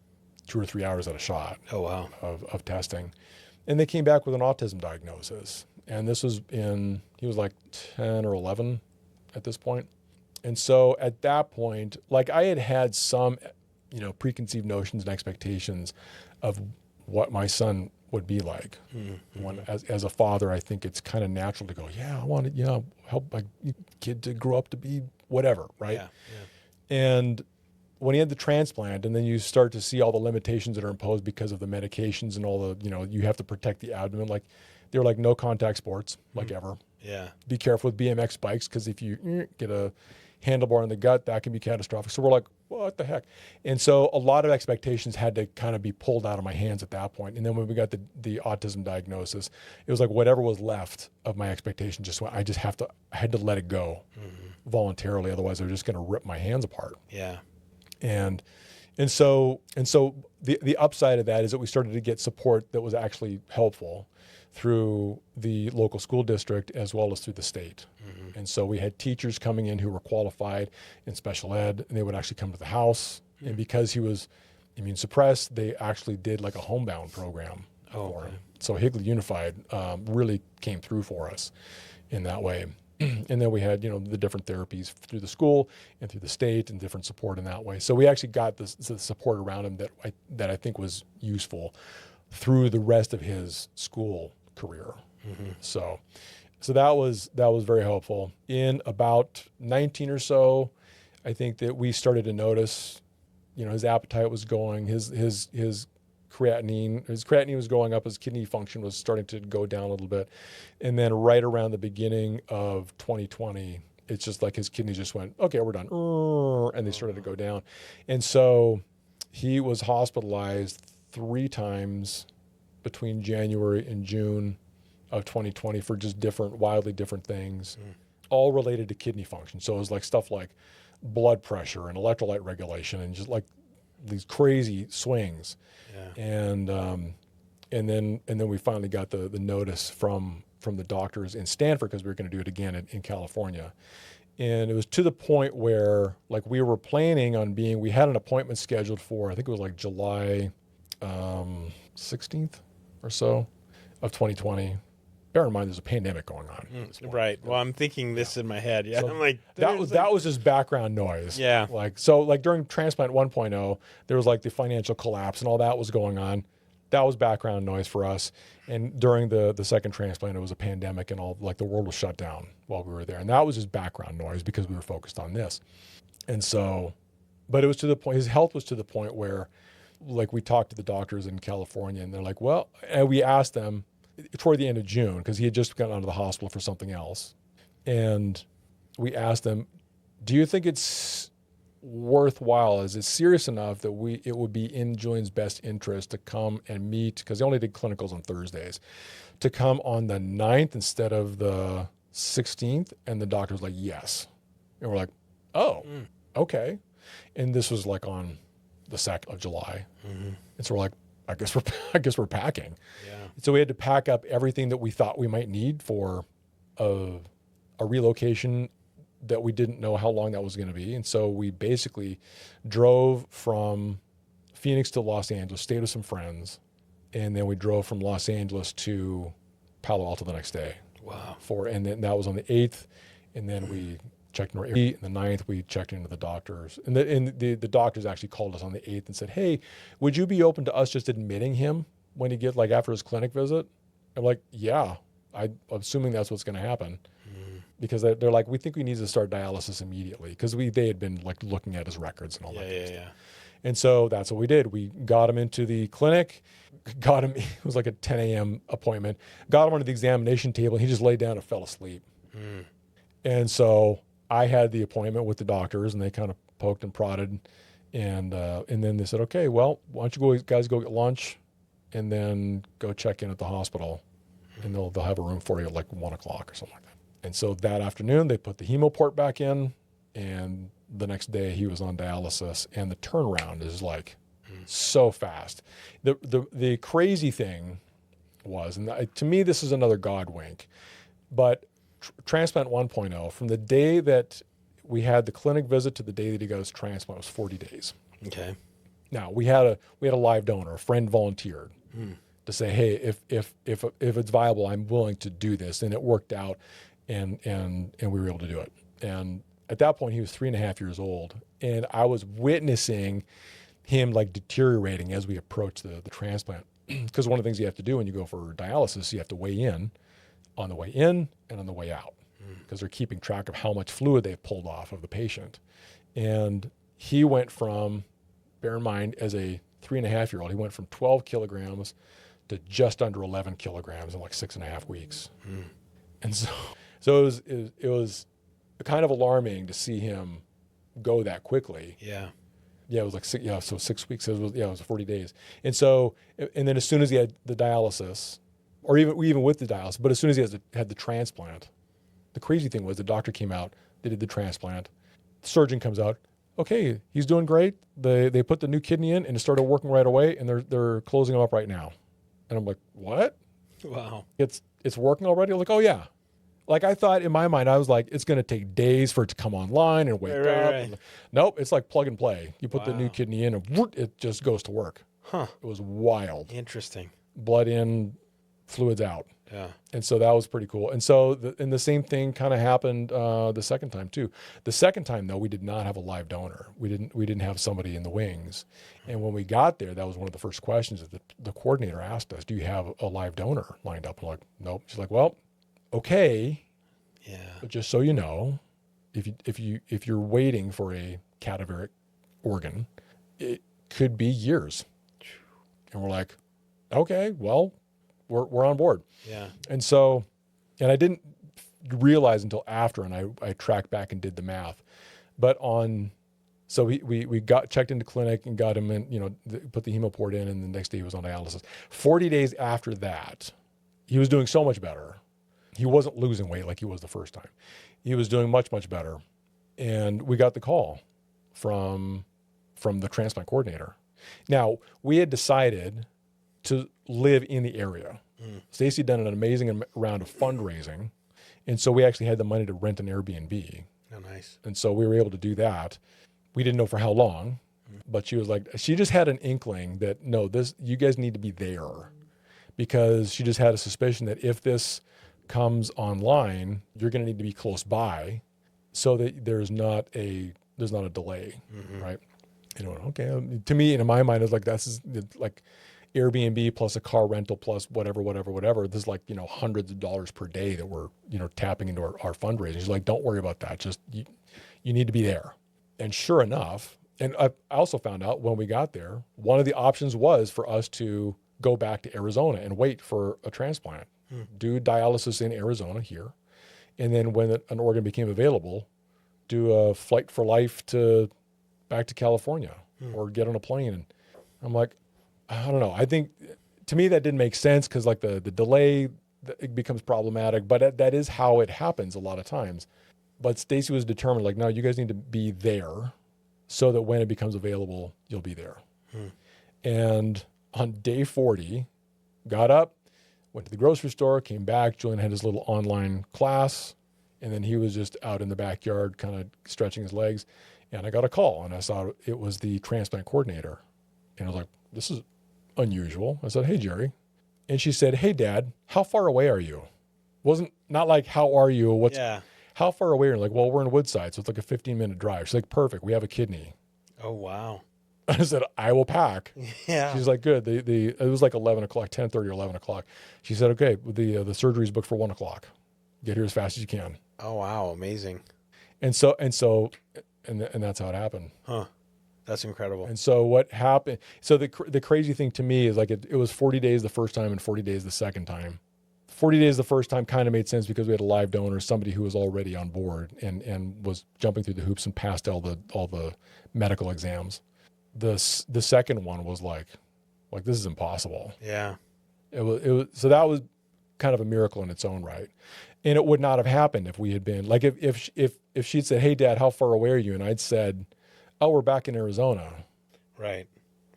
2 or 3 hours at a shot. Oh, wow. Of testing. And they came back with an autism diagnosis. And this was he was like 10 or 11 at this point. And so at that point, like, I had some, preconceived notions and expectations of what my son would be like. As a father, I think it's kind of natural to go, I want to, help my kid to grow up to be whatever, right? Yeah. And when he had the transplant, and then you start to see all the limitations that are imposed because of the medications and all the, you have to protect the abdomen. Like, they were like, no contact sports, like, ever. Yeah. Be careful with BMX bikes, because if you get a handlebar in the gut, that can be catastrophic. So we're like, what the heck? And so a lot of expectations had to kind of be pulled out of my hands at that point. And then when we got the autism diagnosis, it was like whatever was left of my expectation I had to let it go voluntarily. Otherwise, they're just going to rip my hands apart. Yeah. And so the upside of that is that we started to get support that was actually helpful through the local school district as well as through the state. And so we had teachers coming in who were qualified in special ed, and they would actually come to the house. And because he was immune suppressed, they actually did like a homebound program for him. So Higley Unified really came through for us in that way. And then we had, the different therapies through the school and through the state and different support in that way. So we actually got the support around him that I think was useful through the rest of his school career. So that was very helpful. In about 19 or so, I think that we started to notice, his appetite was going, his creatinine was going up, his kidney function was starting to go down a little bit. And then right around the beginning of 2020, it's just like his kidneys just went, okay, we're done. And they started to go down. And so he was hospitalized 3 times between January and June of 2020 for just wildly different things, all related to kidney function. So it was like stuff like blood pressure and electrolyte regulation and just like these crazy swings. Yeah. And then we finally got the notice from the doctors in Stanford, because we were going to do it again in California. And it was to the point where, like, we were planning on we had an appointment scheduled for, I think it was like July 16th or so of 2020. Bear in mind, there's a pandemic going on. Right. Well, I'm thinking this in my head. Yeah. So I'm like, that was just background noise. Yeah. Like during transplant 1.0, there was like the financial collapse and all that was going on. That was background noise for us. And during the second transplant, it was a pandemic and all, like, the world was shut down while we were there. And that was just background noise because we were focused on this. And so, but it was to the point, his health was to the point where like we talked to the doctors in California, and they're like, well, and we asked them toward the end of June, because he had just gotten out of the hospital for something else. And we asked them, do you think it's worthwhile? Is it serious enough that it would be in Julian's best interest to come and meet, because they only did clinicals on Thursdays, to come on the 9th instead of the 16th? And the doctor was like, yes. And we're like, oh, okay. And this was like on the 2nd of July. And so we're like, I guess we're packing. Yeah. So we had to pack up everything that we thought we might need for a relocation that we didn't know how long that was going to be. And so we basically drove from Phoenix to Los Angeles, stayed with some friends, and then we drove from Los Angeles to Palo Alto the next day. Wow. And then that was on the 8th, and then we checked in our and the 9th, we checked into the doctors. And the doctors actually called us on the 8th and said, hey, would you be open to us just admitting him when he gets, like, after his clinic visit? I'm like, yeah, I'm assuming that's what's going to happen. Because they're like, we think we need to start dialysis immediately, because they had been like looking at his records and all that. Yeah. And so that's what we did. We got him into the clinic, got him, it was like a 10 a.m. appointment, got him onto the examination table, and he just laid down and fell asleep. And so I had the appointment with the doctors, and they kind of poked and prodded. And then they said, okay, well, why don't you guys go get lunch and then go check in at the hospital, and they'll have a room for you at like 1 o'clock or something like that. And so that afternoon, they put the hemoport back in, and the next day he was on dialysis, and the turnaround is like so fast. The crazy thing was, and to me, this is another God wink, but transplant 1.0, from the day that we had the clinic visit to the day that he got his transplant was 40 days. Okay. Now we had a live donor, a friend volunteered to say, hey, if it's viable, I'm willing to do this. And it worked out. And we were able to do it. And at that point, he was 3.5 years old. And I was witnessing him like deteriorating as we approached the transplant. Because one of the things you have to do when you go for dialysis, you have to weigh in on the way in and on the way out. Because they're keeping track of how much fluid they've pulled off of the patient. And he went from, bear in mind, as a 3.5-year-old, he went from 12 kilograms to just under 11 kilograms in like 6.5 weeks. And so it was kind of alarming to see him go that quickly. Yeah. Yeah, it was like 6 weeks. It was 40 days. And so, and then as soon as he had the dialysis, or even with the dialysis, but as soon as he had the transplant, the crazy thing was the doctor came out, they did the transplant, the surgeon comes out, okay, he's doing great. They put the new kidney in and it started working right away, and they're closing him up right now. And I'm like, what? Wow. It's working already? I'm like, oh yeah. Like I thought in my mind, I was like, it's going to take days for it to come online and wake up. Right. Nope, it's like plug and play. You put the new kidney in and whoop, it just goes to work. Huh. It was wild. Interesting. Blood in, fluids out. Yeah. And so that was pretty cool. And so the same thing kind of happened the second time too. The second time though, we did not have a live donor. We didn't have somebody in the wings. And when we got there, that was one of the first questions that the coordinator asked us, do you have a live donor lined up? And we're like, nope. She's like, well, okay. Yeah. But just so you know, if you're waiting for a cadaveric organ, it could be years. And we're like, okay, well, we're on board. Yeah. And so, and I didn't realize until after, and I tracked back and did the math. But so we got checked into clinic and got him in, put the hemoport in, and the next day he was on dialysis. 40 days after that, he was doing so much better. He wasn't losing weight like he was the first time. He was doing much, much better. And we got the call from the transplant coordinator. Now, we had decided to live in the area. Stacy had done an amazing round of fundraising. And so we actually had the money to rent an Airbnb. Oh, nice. And so we were able to do that. We didn't know for how long, but she was like, she just had an inkling that, no, you guys need to be there, because she just had a suspicion that if this comes online, you're going to need to be close by so that there's not a delay, right? Okay. To me, in my mind, it's like, that's like Airbnb plus a car rental plus whatever. This is like, hundreds of dollars per day that we're, tapping into our fundraising. She's like, don't worry about that. Just, you need to be there. And sure enough, And I also found out when we got there, one of the options was for us to go back to Arizona and wait for a transplant, do dialysis in Arizona here. And then when an organ became available, do a flight for life back to California or get on a plane. And I'm like, I don't know. I think to me that didn't make sense because like the delay, it becomes problematic, but that is how it happens a lot of times. But Stacy was determined, like, no, you guys need to be there so that when it becomes available, you'll be there. And on day 40, got up, went to the grocery store, came back. Julian had his little online class, and then he was just out in the backyard kind of stretching his legs. And I got a call, and I saw it was the transplant coordinator. And I was like, this is unusual. I said, hey, Jerry. And she said, hey, Dad, how far away are you? Wasn't not like, how are you? How far away are you? Like, well, we're in Woodside, so it's like a 15-minute drive. She's like, perfect. We have a kidney. Oh, wow. I said, I will pack. Yeah. She's like, good. It was like 11 o'clock, 10:30 or 11 o'clock. She said, okay, the surgery's booked for 1 o'clock. Get here as fast as you can. Oh, wow. Amazing. And that's how it happened. Huh. That's incredible. And so what happened, so the crazy thing to me is like it was 40 days the first time and 40 days the second time. 40 days the first time kind of made sense because we had a live donor, somebody who was already on board and was jumping through the hoops and passed all the medical exams. The second one was like this is impossible. Yeah. It was so that was kind of a miracle in its own right. And it would not have happened if we had been like if she'd said, hey, Dad, how far away are you? And I'd said, oh, we're back in Arizona. Right.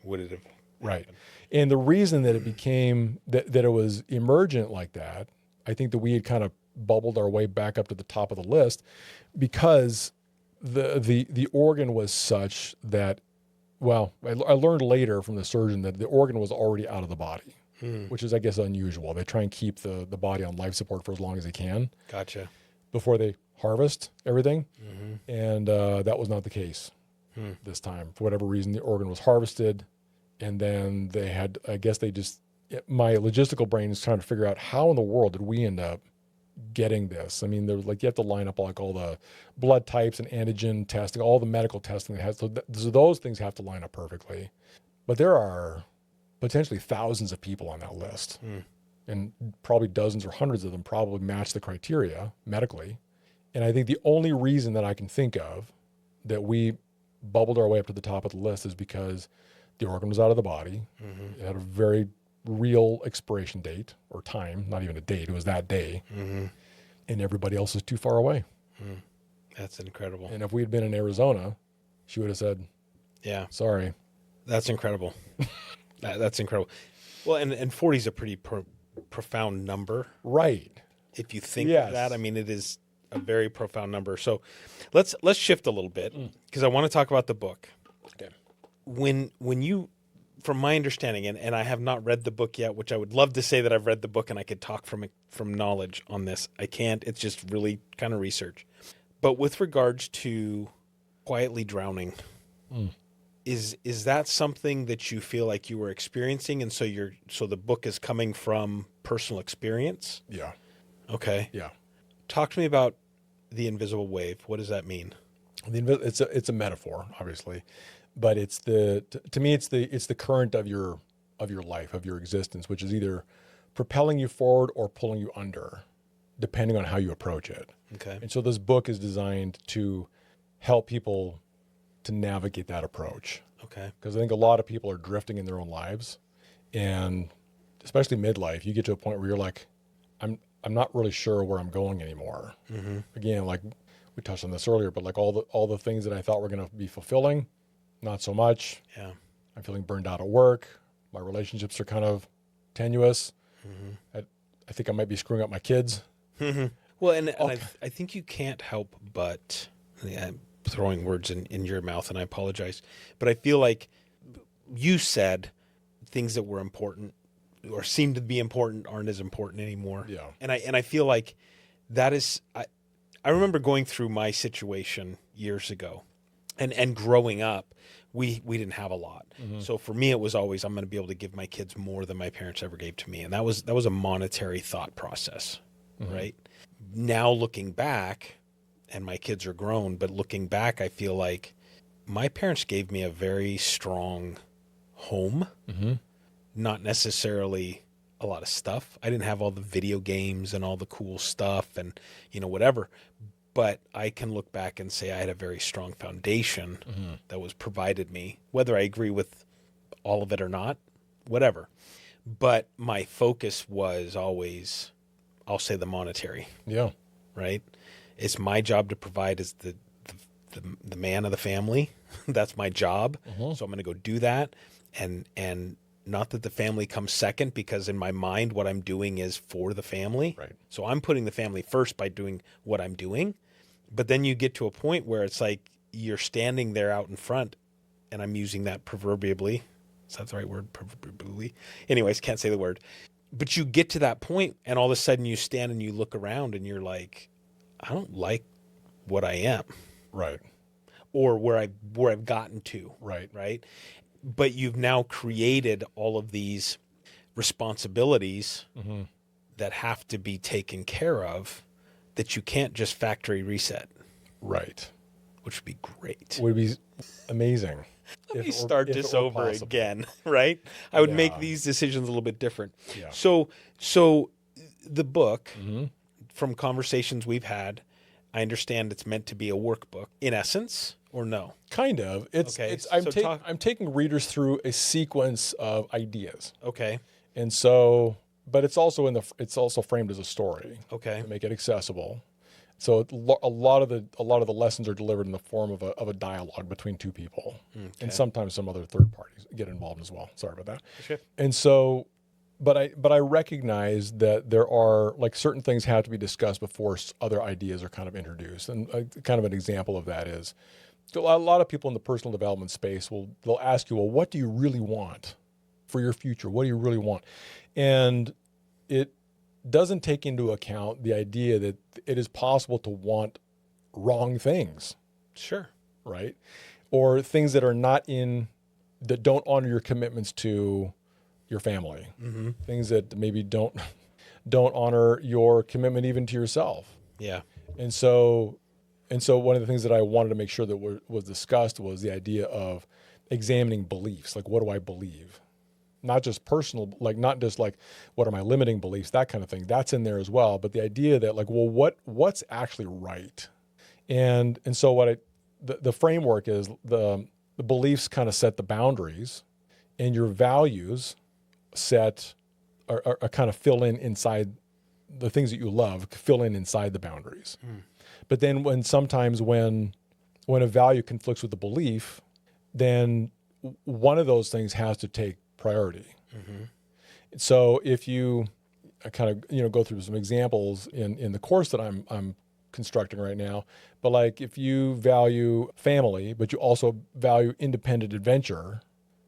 Would it have? Right. happened? And the reason that it became that it was emergent like that, I think that we had kind of bubbled our way back up to the top of the list because the organ was such that, well, I learned later from the surgeon that the organ was already out of the body, which is, I guess, unusual. They try and keep the body on life support for as long as they can. Gotcha. Before they harvest everything. And that was not the case this time. For whatever reason, the organ was harvested. And then they had, I guess my logistical brain is trying to figure out how in the world did we end up getting this? I mean, there was like, you have to line up like all the blood types and antigen testing, all the medical testing that has, so those things have to line up perfectly. But there are potentially thousands of people on that list. And probably dozens or hundreds of them probably match the criteria medically. And I think the only reason that I can think of that we bubbled our way up to the top of the list is because the organ was out of the body. It had a very real expiration date or time, not even a date. It was that day. And everybody else is too far away. That's incredible. And if we had been in Arizona, she would have said, yeah, sorry. That's incredible. That's incredible. Well, and 40 is a pretty profound number. Right. If you think of that, I mean, it is a very profound number. So let's shift a little bit because I want to talk about the book. Okay. When you, from my understanding, and I have not read the book yet, which I would love to say that I've read the book and I could talk from knowledge on this. I can't. It's just really kind of research. But with regards to quietly drowning, is that something that you feel like you were experiencing, and so the book is coming from personal experience? Yeah. Okay. Yeah. Talk to me about the invisible wave. What does that mean? It's a metaphor, obviously, but to me it's the current of your life, of your existence, which is either propelling you forward or pulling you under, depending on how you approach it. Okay. And so this book is designed to help people to navigate that approach. Okay. Because I think a lot of people are drifting in their own lives, and especially midlife, you get to a point where you're like, I'm not really sure where I'm going anymore. Again, like we touched on this earlier, but like all the things that I thought were going to be fulfilling, not so much. Yeah. I'm feeling burned out at work. My relationships are kind of tenuous. I think I might be screwing up my kids. Well, and I think you can't help but, I'm throwing words in your mouth, and I apologize, but I feel like you said things that were important or seemed to be important aren't as important anymore. Yeah. And I feel like that is, I remember going through my situation years ago, and growing up, we didn't have a lot. So for me, it was always, I'm going to be able to give my kids more than my parents ever gave to me. And that was a monetary thought process, right? Now looking back, and my kids are grown, but looking back, I feel like my parents gave me a very strong home, not necessarily a lot of stuff. I didn't have all the video games and all the cool stuff and, whatever. But I can look back and say I had a very strong foundation that was provided me, whether I agree with all of it or not, whatever. But my focus was always, I'll say, the monetary. Yeah. Right? It's my job to provide as the man of the family. That's my job. So I'm going to go do that. And not that the family comes second, because in my mind, what I'm doing is for the family. Right. So I'm putting the family first by doing what I'm doing. But then you get to a point where it's like you're standing there out in front, and I'm using that proverbially. Is that the right word? Proverbially? Anyways, can't say the word. But you get to that point, and all of a sudden you stand and you look around and you're like, I don't like what I am. Right. Or where I've gotten to. Right. Right. But you've now created all of these responsibilities that have to be taken care of, that you can't just factory reset. Right. Which would be great. Would be amazing. Let me start this over possible. again, right? I would make Yeah. these decisions a little bit different. Yeah. So the book, from conversations we've had, I understand it's meant to be a workbook in essence, or no? Kind of. Okay, I'm taking readers through a sequence of ideas. Okay. And so, but it's also framed as a story. Okay. To make it accessible. So a lot of the lessons are delivered in the form of a dialogue between two people, and sometimes some other third parties get involved as well. Sorry about that. Sure. And so, but I recognize that there are, like, certain things have to be discussed before other ideas are kind of introduced. And kind of an example of that is, a lot of people in the personal development space they'll ask you, well, what do you really want for your future? What do you really want? And it doesn't take into account the idea that it is possible to want wrong things. Sure. Right? Or things that that don't honor your commitments to your family. Things that maybe don't honor your commitment even to yourself. Yeah. And so one of the things that I wanted to make sure that was discussed was the idea of examining beliefs. Like, what do I believe? Not just personal, like, not just like, what are my limiting beliefs, that kind of thing. That's in there as well. But the idea that, like, well, what's actually right? And so the framework is the beliefs kind of set the boundaries, and your values are kind of fill in inside the things that you love, fill in inside the boundaries. But then when a value conflicts with the belief, then one of those things has to take priority. So if you kind of go through some examples in the course that I'm constructing right now, but like, if you value family but you also value independent adventure,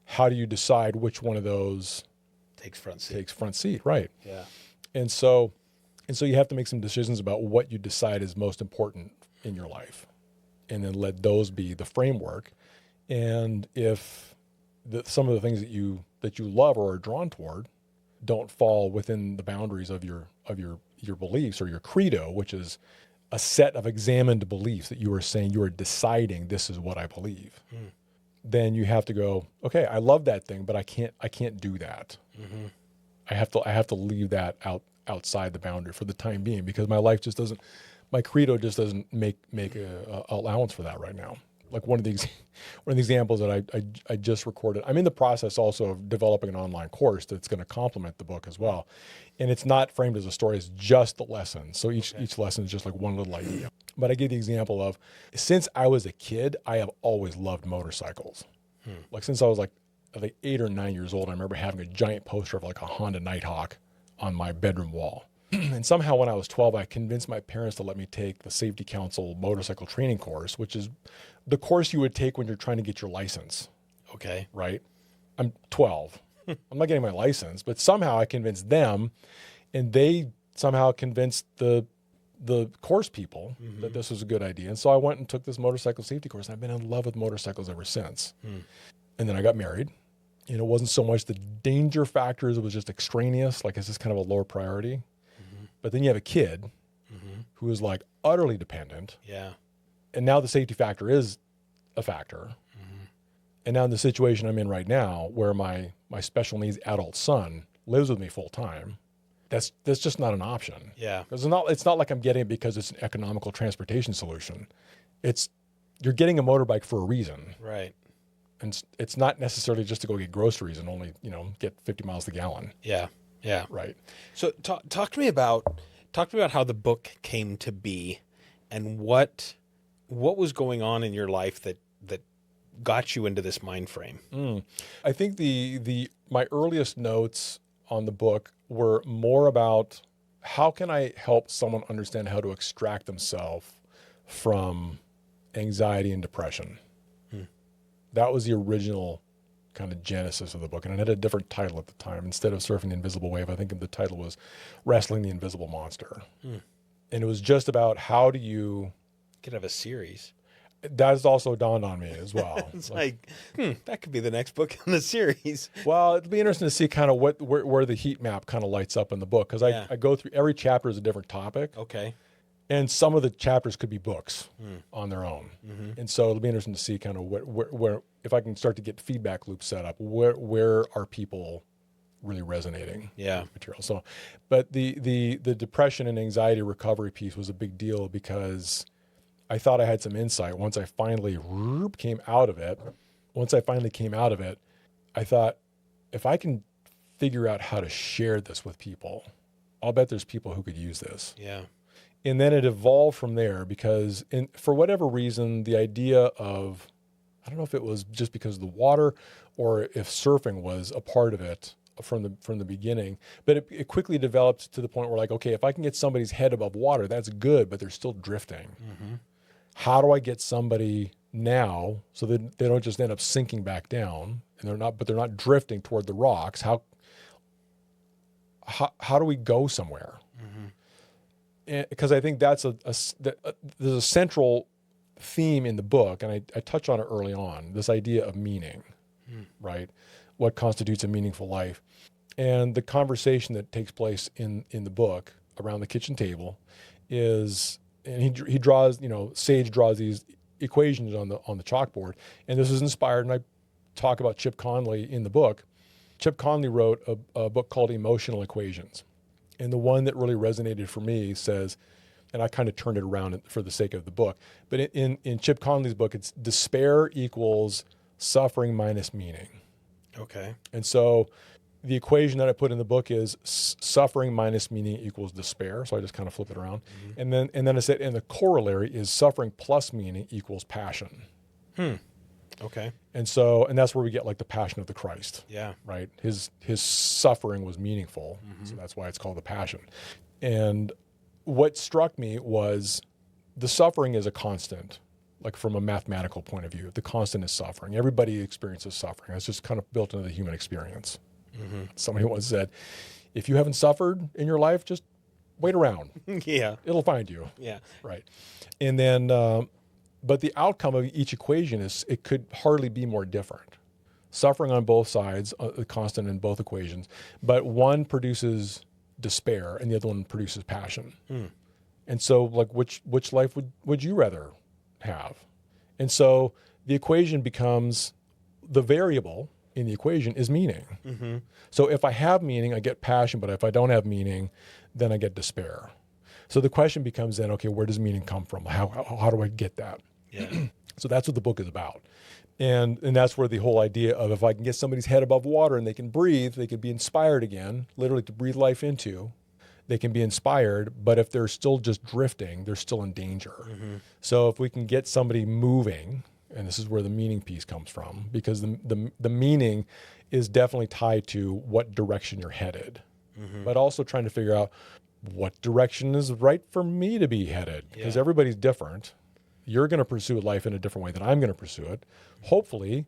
how do you decide which one of those Takes front seat? Right. Yeah. And so you have to make some decisions about what you decide is most important in your life, and then let those be the framework. And if some of the things that you love or are drawn toward don't fall within the boundaries of your beliefs or your credo, which is a set of examined beliefs that you are saying, you are deciding this is what I believe, then you have to go, okay, I love that thing, but I can't do that. I have to leave that outside the boundary for the time being, because my credo just doesn't make a allowance for that right now. Like, one of the examples that I just recorded, I'm in the process also of developing an online course that's going to complement the book as well. And it's not framed as a story, it's just the lesson. So each lesson is just like one little idea. But I give the example of, since I was a kid, I have always loved motorcycles. Like, since I was like 8 or 9 years old, I remember having a giant poster of like a Honda Nighthawk on my bedroom wall. And somehow when I was 12, I convinced my parents to let me take the Safety Council motorcycle training course, which is the course you would take when you're trying to get your license. Okay. Right? I'm 12. I'm not getting my license, but somehow I convinced them, and they somehow convinced the course people that this was a good idea. And so I went and took this motorcycle safety course, and I've been in love with motorcycles ever since. And then I got married. And it wasn't so much the danger factors, it was just extraneous, like it's just kind of a lower priority. But then you have a kid who is like utterly dependent. Yeah. And now the safety factor is a factor. And now in the situation I'm in right now, where my special needs adult son lives with me full time, that's just not an option. Yeah. Because it's not like I'm getting it because it's an economical transportation solution. You're getting a motorbike for a reason. Right. And it's not necessarily just to go get groceries and only, get 50 miles the gallon. Yeah. Yeah. Right. So talk to me about how the book came to be, and what was going on in your life that got you into this mind frame. I think my earliest notes on the book were more about how can I help someone understand how to extract themselves from anxiety and depression. That was the original kind of genesis of the book. And it had a different title at the time. Instead of Surfing the Invisible Wave, I think the title was Wrestling the Invisible Monster. And it was just about how do you... Could have a series. That has also dawned on me as well. It's that could be the next book in the series. Well, it'd be interesting to see kind of where the heat map kind of lights up in the book. Because I go through, every chapter is a different topic. Okay. And some of the chapters could be books on their own. And so it'll be interesting to see kind of where if I can start to get feedback loops set up, where are people really resonating with material. So, but the depression and anxiety recovery piece was a big deal because I thought I had some insight once I finally came out of it. Once I finally came out of it, I thought, if I can figure out how to share this with people, I'll bet there's people who could use this. Yeah. And then it evolved from there because for whatever reason, the idea of, I don't know if it was just because of the water or if surfing was a part of it from the beginning, but it quickly developed to the point where, like, okay, if I can get somebody's head above water, that's good, but they're still drifting. How do I get somebody now so that they don't just end up sinking back down and they're not drifting toward the rocks? How do we go somewhere? Because I think that's there's a central theme in the book, and I touch on it early on, this idea of meaning, right? What constitutes a meaningful life? And the conversation that takes place in the book around the kitchen table is, and he draws, Sage draws these equations on the chalkboard, and this is inspired, and I talk about Chip Conley in the book. Chip Conley wrote a book called Emotional Equations. And the one that really resonated for me says, and I kind of turned it around for the sake of the book, but in Chip Conley's book, it's despair equals suffering minus meaning. Okay. And so the equation that I put in the book is suffering minus meaning equals despair. So I just kind of flip it around. And then I said, and the corollary is suffering plus meaning equals passion. Okay. And that's where we get like the passion of the Christ. Yeah. Right. His suffering was meaningful. So that's why it's called the passion. And what struck me was the suffering is a constant, like from a mathematical point of view. The constant is suffering. Everybody experiences suffering. That's just kind of built into the human experience. Somebody once said, if you haven't suffered in your life, just wait around. Yeah. It'll find you. Yeah. Right. And then, but the outcome of each equation it could hardly be more different. Suffering on both sides, constant in both equations, but one produces despair and the other one produces passion. And so, like, which life would you rather have? And so the equation becomes, the variable in the equation is meaning. So if I have meaning, I get passion, but if I don't have meaning, then I get despair. So the question becomes then, okay, where does meaning come from? How do I get that? Yeah. So that's what the book is about. And that's where the whole idea of, if I can get somebody's head above water and they can breathe, they can be inspired again, literally to breathe life into, they can be inspired, but if they're still just drifting, they're still in danger. So if we can get somebody moving, and this is where the meaning piece comes from, because the meaning is definitely tied to what direction you're headed, but also trying to figure out what direction is right for me to be headed, because everybody's different. You're going to pursue life in a different way than I'm going to pursue it. Hopefully,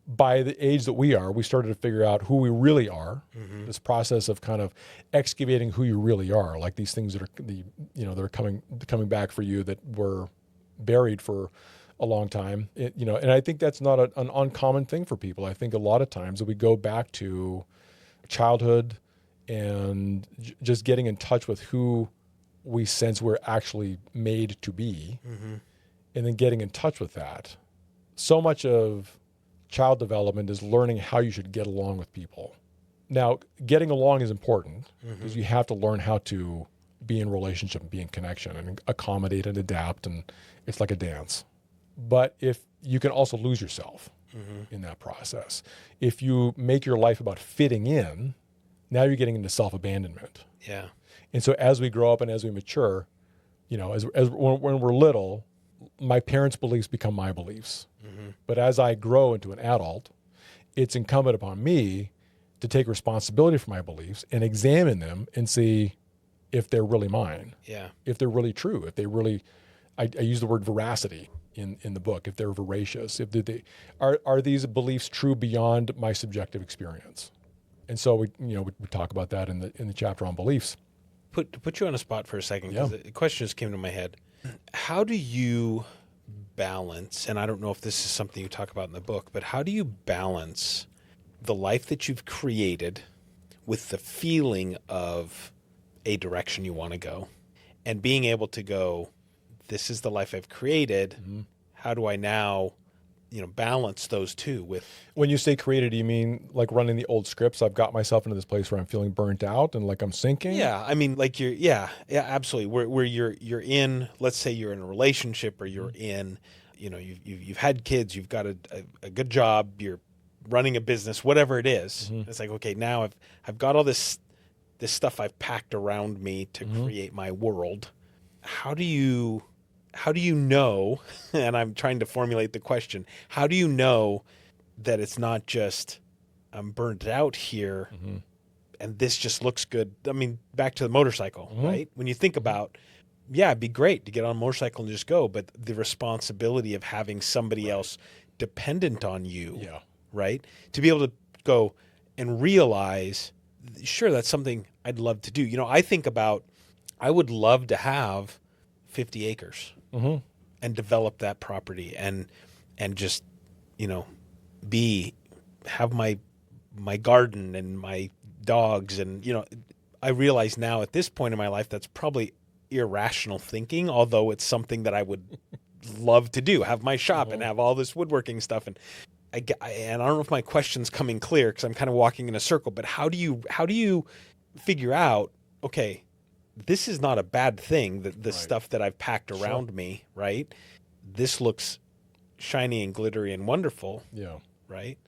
by the age that we are, we started to figure out who we really are. This process of kind of excavating who you really are, like these things that are they're coming back for you that were buried for a long time. And I think that's not an uncommon thing for people. I think a lot of times that we go back to childhood and just getting in touch with who we sense we're actually made to be, and then getting in touch with that. So much of child development is learning how you should get along with people. Now, getting along is important because you have to learn how to be in relationship and be in connection and accommodate and adapt, and it's like a dance. But if you can also lose yourself in that process. If you make your life about fitting in, now you're getting into self-abandonment. Yeah. And so as we grow up and as we mature, you know, when we're little, my parents' beliefs become my beliefs. But as I grow into an adult, it's incumbent upon me to take responsibility for my beliefs and examine them and see if they're really mine. Yeah. If they're really true, if they really, I use the word veracity in the book, if they're veracious, if they are these beliefs true beyond my subjective experience. And so we talk about that in the chapter on beliefs. Put you on a spot for a second, because the question just came to my head. How do you balance, and I don't know if this is something you talk about in the book, but how do you balance the life that you've created with the feeling of a direction you want to go, and being able to go, this is the life I've created. How do I now, balance those two with... When you say created, do you mean like running the old scripts? I've got myself into this place where I'm feeling burnt out and like I'm sinking? Yeah. I mean, like yeah, absolutely. Where you're in, let's say you're in a relationship, or you're in, you've had kids, you've got a good job, you're running a business, whatever it is. It's like, okay, now I've got all this stuff I've packed around me to create my world. How do you know, and I'm trying to formulate the question, how do you know that it's not just I'm burnt out here and this just looks good? I mean, back to the motorcycle, right? When you think about, it'd be great to get on a motorcycle and just go, but the responsibility of having somebody else dependent on you, right? To be able to go and realize, sure, that's something I'd love to do. I think about, I would love to have 50 acres and develop that property and just, have my garden and my dogs. And, I realize now at this point in my life, that's probably irrational thinking, although it's something that I would love to do, have my shop and have all this woodworking stuff. And I don't know if my question's coming clear, because I'm kind of walking in a circle, but how do you figure out, okay, this is not a bad thing, the stuff that I've packed around me, right? This looks shiny and glittery and wonderful. Yeah. Right?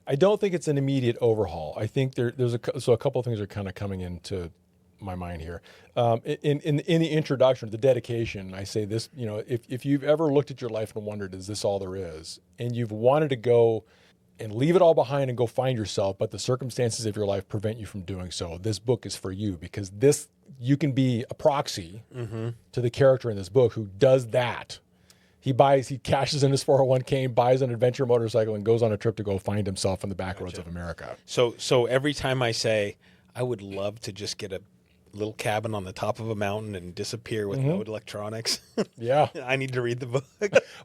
I don't think it's an immediate overhaul. I think there's a couple of things are kind of coming into my mind here. In the introduction, the dedication, I say this, if you've ever looked at your life and wondered, is this all there is? And you've wanted to go and leave it all behind and go find yourself, but the circumstances of your life prevent you from doing so, this book is for you, because you can be a proxy to the character in this book who does that. He cashes in his 401k, buys an adventure motorcycle, and goes on a trip to go find himself on the back roads of America. So every time I say, I would love to just get a little cabin on the top of a mountain and disappear with no electronics. I need to read the book.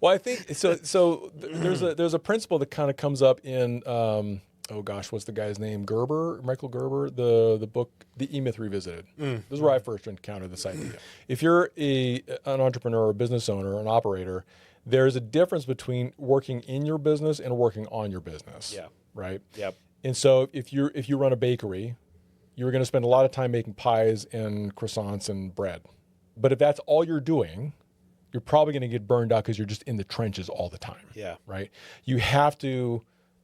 Well, I think so there's a principle that kind of comes up in what's the guy's name? Michael Gerber, the book The E-Myth Revisited. This is where I first encountered this idea. If you're an entrepreneur, a business owner, an operator, there's a difference between working in your business and working on your business. Yeah. Right? Yep. And so if you run a bakery, you're going to spend a lot of time making pies and croissants and bread. But if that's all you're doing, you're probably going to get burned out because you're just in the trenches all the time. Yeah. Right? You have to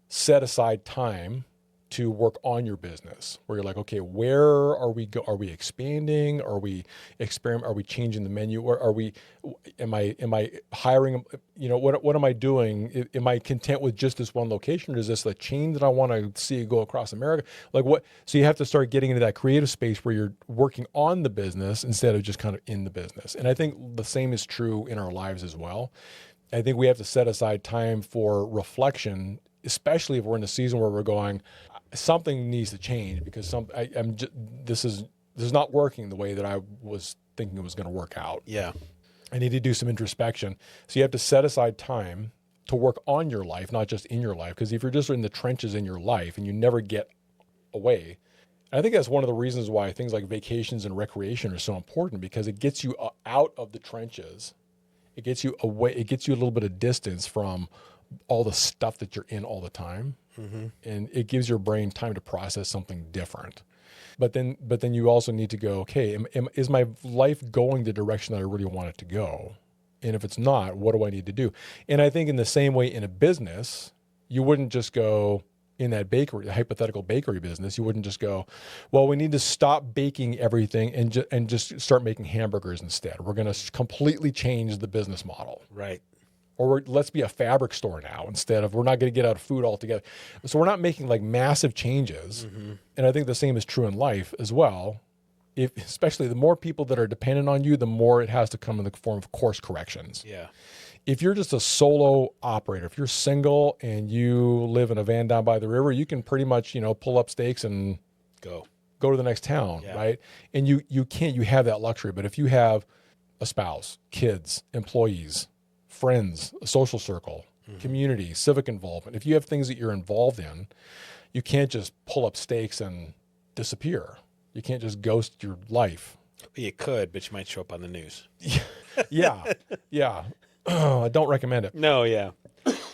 set aside time to work on your business, where you're like, okay, where are we are we expanding? Are we Are we changing the menu? Or am I hiring? What am I doing? Am I content with just this one location, or is this the chain that I want to see go across America? Like what? So you have to start getting into that creative space where you're working on the business instead of just kind of in the business. And I think the same is true in our lives as well. I think we have to set aside time for reflection, especially if we're in a season where we're going, something needs to change, because this is not working the way that I was thinking it was going to work out. Yeah. I need to do some introspection. So you have to set aside time to work on your life, not just in your life. Because if you're just in the trenches in your life and you never get away, I think that's one of the reasons why things like vacations and recreation are so important, because it gets you out of the trenches. It gets you away. It gets you a little bit of distance from all the stuff that you're in all the time. And it gives your brain time to process something different. But then you also need to go, okay, is my life going the direction that I really want it to go? And if it's not, what do I need to do? And I think in the same way in a business, you wouldn't just go in that bakery, the hypothetical bakery business, you wouldn't just go, well, we need to stop baking everything and just start making hamburgers instead. We're going to completely change the business model. Right. Or let's be a fabric store now instead of, we're not going to get out of food altogether. So we're not making like massive changes. And I think the same is true in life as well. Especially the more people that are dependent on you, the more it has to come in the form of course corrections. Yeah. If you're just a solo operator, if you're single and you live in a van down by the river, you can pretty much, pull up stakes and go to the next town, right? And you have that luxury. But if you have a spouse, kids, employees, friends, a social circle, community, civic involvement, if you have things that you're involved in, you can't just pull up stakes and disappear. You can't just ghost your life. You could, but you might show up on the news. Yeah. I don't recommend it. No, yeah.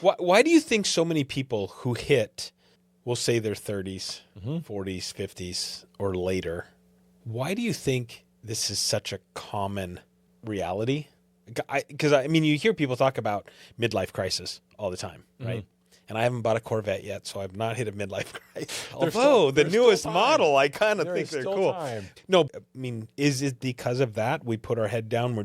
Why do you think so many people who hit, we'll say their 30s, 40s, 50s, or later, why do you think this is such a common reality? Because, you hear people talk about midlife crisis all the time, right? And I haven't bought a Corvette yet, so I've not hit a midlife crisis. Although the newest model, I kind of think they're cool. No, is it because of that? We put our head down.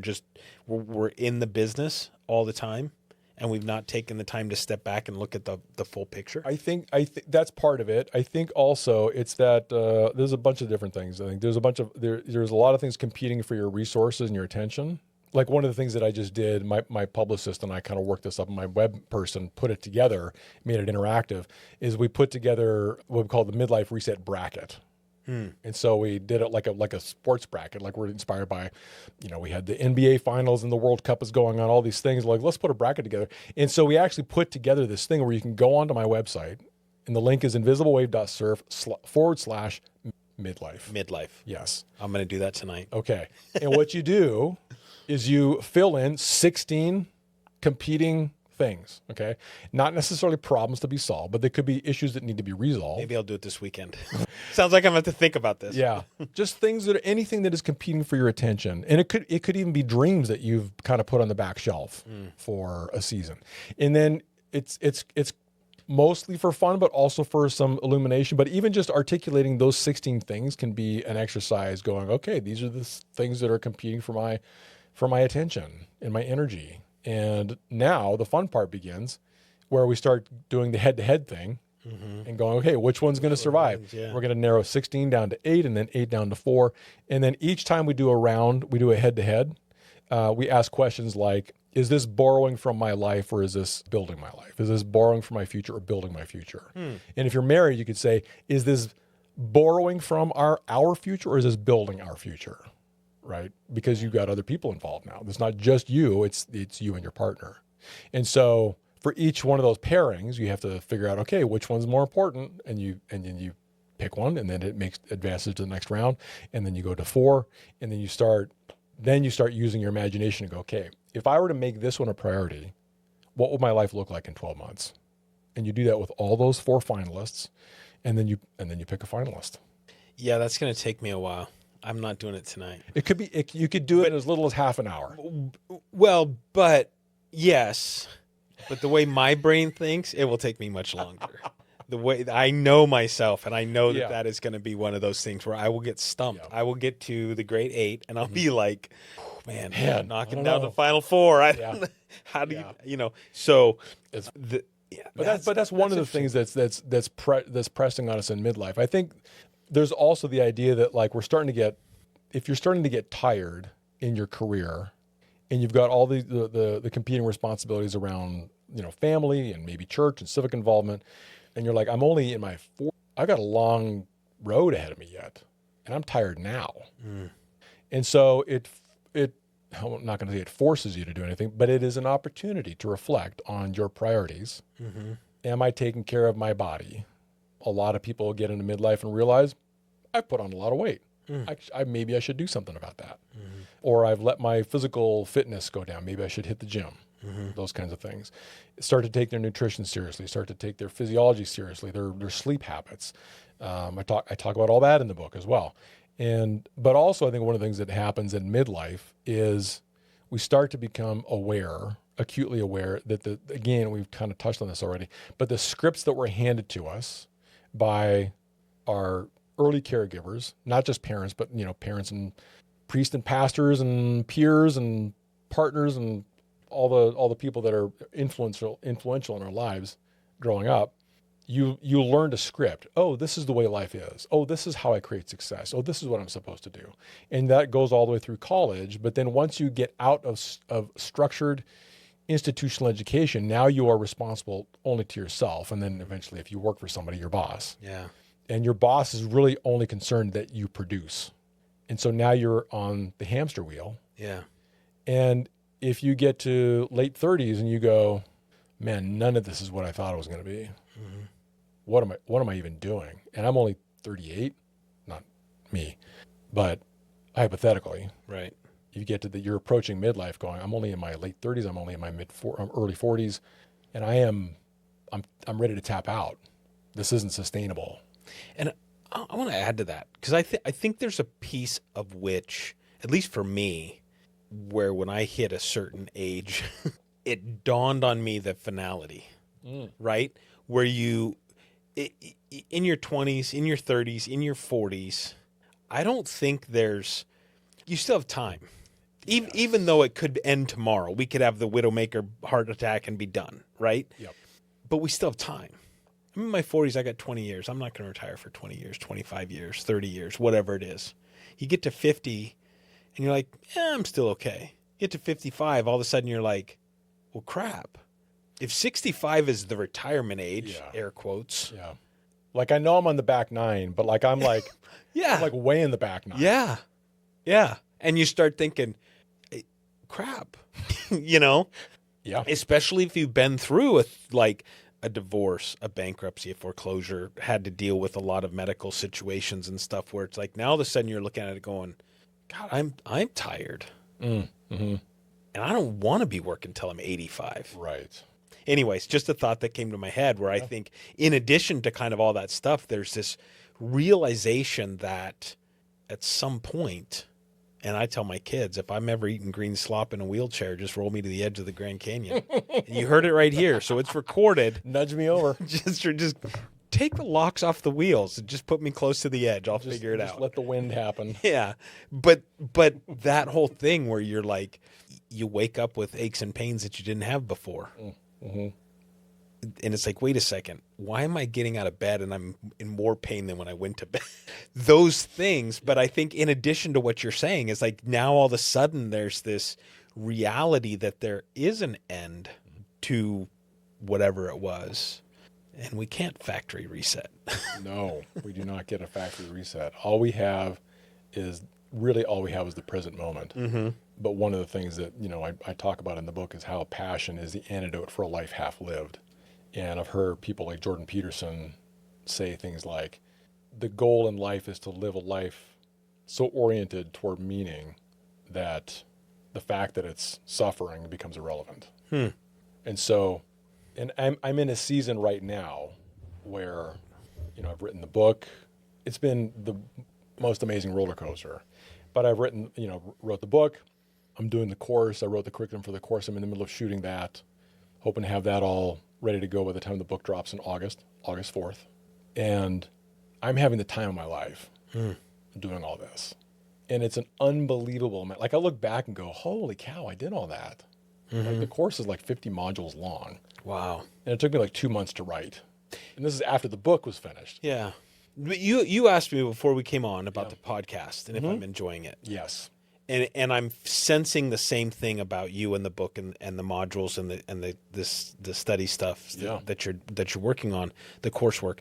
We're in the business all the time, and we've not taken the time to step back and look at the full picture. I think that's part of it. I think also it's that there's a bunch of different things. I think there's a lot of things competing for your resources and your attention. Like one of the things that I just did, my publicist and I kind of worked this up, and my web person put it together, made it interactive, is we put together what we call the midlife reset bracket. And so we did it like a sports bracket, like we're inspired by, we had the NBA finals and the World Cup is going on, all these things, like let's put a bracket together. And so we actually put together this thing where you can go onto my website, and the link is invisiblewave.surf/midlife. Midlife. Yes. I'm going to do that tonight. Okay. And what you do is you fill in 16 competing things, okay? Not necessarily problems to be solved, but there could be issues that need to be resolved. Maybe I'll do it this weekend. Sounds like I'm going to have to think about this. Yeah. Just things that are anything that is competing for your attention. And it could even be dreams that you've kind of put on the back shelf for a season. And then it's mostly for fun, but also for some illumination. But even just articulating those 16 things can be an exercise going, okay, these are the things that are competing for my attention and my energy. And now the fun part begins where we start doing the head-to-head thing and going, okay, which one's going to survive? We're going to narrow 16 down to 8 and then 8 down to 4. And then each time we do a round, we do a head-to-head. We ask questions like, is this borrowing from my life or is this building my life? Is this borrowing from my future or building my future? And if you're married, you could say, is this borrowing from our future or is this building our future? Right? Because you've got other people involved now. It's not just you, it's you and your partner. And so for each one of those pairings, you have to figure out, okay, which one's more important? And then you pick one, and then it makes advances to the next round. And then you go to 4, and then you start using your imagination to go, okay, if I were to make this one a priority, what would my life look like in 12 months? And you do that with all those 4 finalists, and then you pick a finalist. Yeah, that's going to take me a while. I'm not doing it tonight. It could be. You could do it in as little as half an hour. Well, but yes, but the way my brain thinks, it will take me much longer. The way I know myself, and I know that is going to be one of those things where I will get stumped. Yeah. I will get to the grade 8, and I'll be like, oh, man, knocking down the final 4. How do you? So it's but that's one of the things that's pressing on us in midlife. I think. There's also the idea that like if you're starting to get tired in your career and you've got all the competing responsibilities around, family and maybe church and civic involvement, and you're like, I'm only in my 40s, I've got a long road ahead of me yet, and I'm tired now. And so I'm not going to say it forces you to do anything, but it is an opportunity to reflect on your priorities. Am I taking care of my body? A lot of people get into midlife and realize I've put on a lot of weight. Maybe I should do something about that. Or I've let my physical fitness go down. Maybe I should hit the gym. those kinds of things. Start to take their nutrition seriously, start to take their physiology seriously, their sleep habits. I talk about all that in the book as well. But also I think one of the things that happens in midlife is we start to become acutely aware that again, we've kind of touched on this already, but the scripts that were handed to us by our early caregivers, not just parents, but parents and priests and pastors and peers and partners and all the people that are influential in our lives growing up, you learn to script. Oh, this is the way life is. Oh, this is how I create success. Oh, this is what I'm supposed to do. And that goes all the way through college. But then once you get out of structured institutional education, now you are responsible only to yourself. And then eventually, if you work for somebody, your boss. Yeah. And your boss is really only concerned that you produce. And so now you're on the hamster wheel. Yeah. And if you get to late 30s and you go, man, none of this is what I thought it was going to be. Mm-hmm. What am I even doing? And I'm only 38, not me, but hypothetically, right? You get to you're approaching midlife going, I'm only in my late 30s, I'm only in my early 40s, and I'm ready to tap out. This isn't sustainable. And I want to add to that, because I think there's a piece of which, at least for me, where when I hit a certain age, it dawned on me the finality, right? Where you, in your 20s, in your 30s, in your 40s, I don't think you still have time. Even though it could end tomorrow, we could have the Widowmaker heart attack and be done, right? Yep. But we still have time. I'm in my 40s, I got 20 years. I'm not going to retire for 20 years, 25 years, 30 years, whatever it is. You get to 50 and you're like, I'm still okay. You get to 55, all of a sudden you're like, well, crap. If 65 is the retirement age, air quotes. Yeah. Like I know I'm on the back nine, but like I'm like, I'm like way in the back nine. Yeah. Yeah. And you start thinking, hey, crap, Yeah. Especially if you've been through a divorce, a bankruptcy, a foreclosure, had to deal with a lot of medical situations and stuff where it's like now all of a sudden you're looking at it going, God, I'm tired. Mm-hmm. And I don't want to be working until I'm 85. Right. Anyways, just a thought that came to my head where I think in addition to kind of all that stuff, there's this realization that at some point, and I tell my kids, if I'm ever eating green slop in a wheelchair, just roll me to the edge of the Grand Canyon. And you heard it right here, so it's recorded. Nudge me over. Just take the locks off the wheels and just put me close to the edge. I'll figure it out. Let the wind happen. Yeah. But that whole thing where you're like, you wake up with aches and pains that you didn't have before. Mm-hmm. And it's like, wait a second, why am I getting out of bed and I'm in more pain than when I went to bed? Those things. But I think in addition to what you're saying is like now all of a sudden there's this reality that there is an end to whatever it was. And we can't factory reset. No, we do not get a factory reset. All we have is the present moment. Mm-hmm. But one of the things that, I talk about in the book is how passion is the antidote for a life half lived. And I've heard people like Jordan Peterson say things like, the goal in life is to live a life so oriented toward meaning that the fact that it's suffering becomes irrelevant. And so, and I'm in a season right now where, I've written the book. It's been the most amazing roller coaster. But I've wrote the book. I'm doing the course. I wrote the curriculum for the course. I'm in the middle of shooting that, hoping to have that all ready to go by the time the book drops in August 4th. And I'm having the time of my life doing all this. And it's an unbelievable amount. Like I look back and go, holy cow, I did all that. Mm-hmm. Like the course is like 50 modules long. Wow. And it took me like 2 months to write. And this is after the book was finished. Yeah. But you asked me before we came on about the podcast and if I'm enjoying it. Yes. And I'm sensing the same thing about you and the book and the modules and the study stuff that you're working on, the coursework.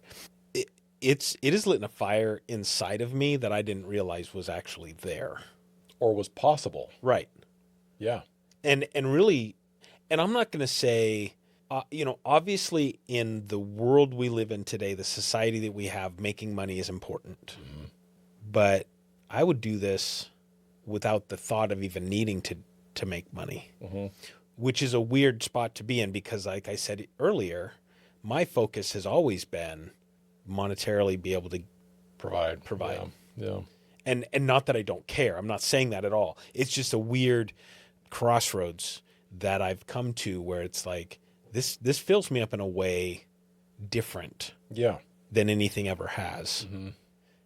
It is lit a fire inside of me that I didn't realize was actually there or was possible. Right. Yeah. And really, and I'm not going to say, obviously in the world we live in today, the society that we have, making money is important. Mm-hmm. But I would do this without the thought of even needing to make money. Mm-hmm. which is a weird spot to be in because, like I said earlier, my focus has always been monetarily be able to Provide. Yeah. And not that I don't care. I'm not saying that at all. It's just a weird crossroads that I've come to where it's like this fills me up in a way different Yeah. than anything ever has. Mm-hmm.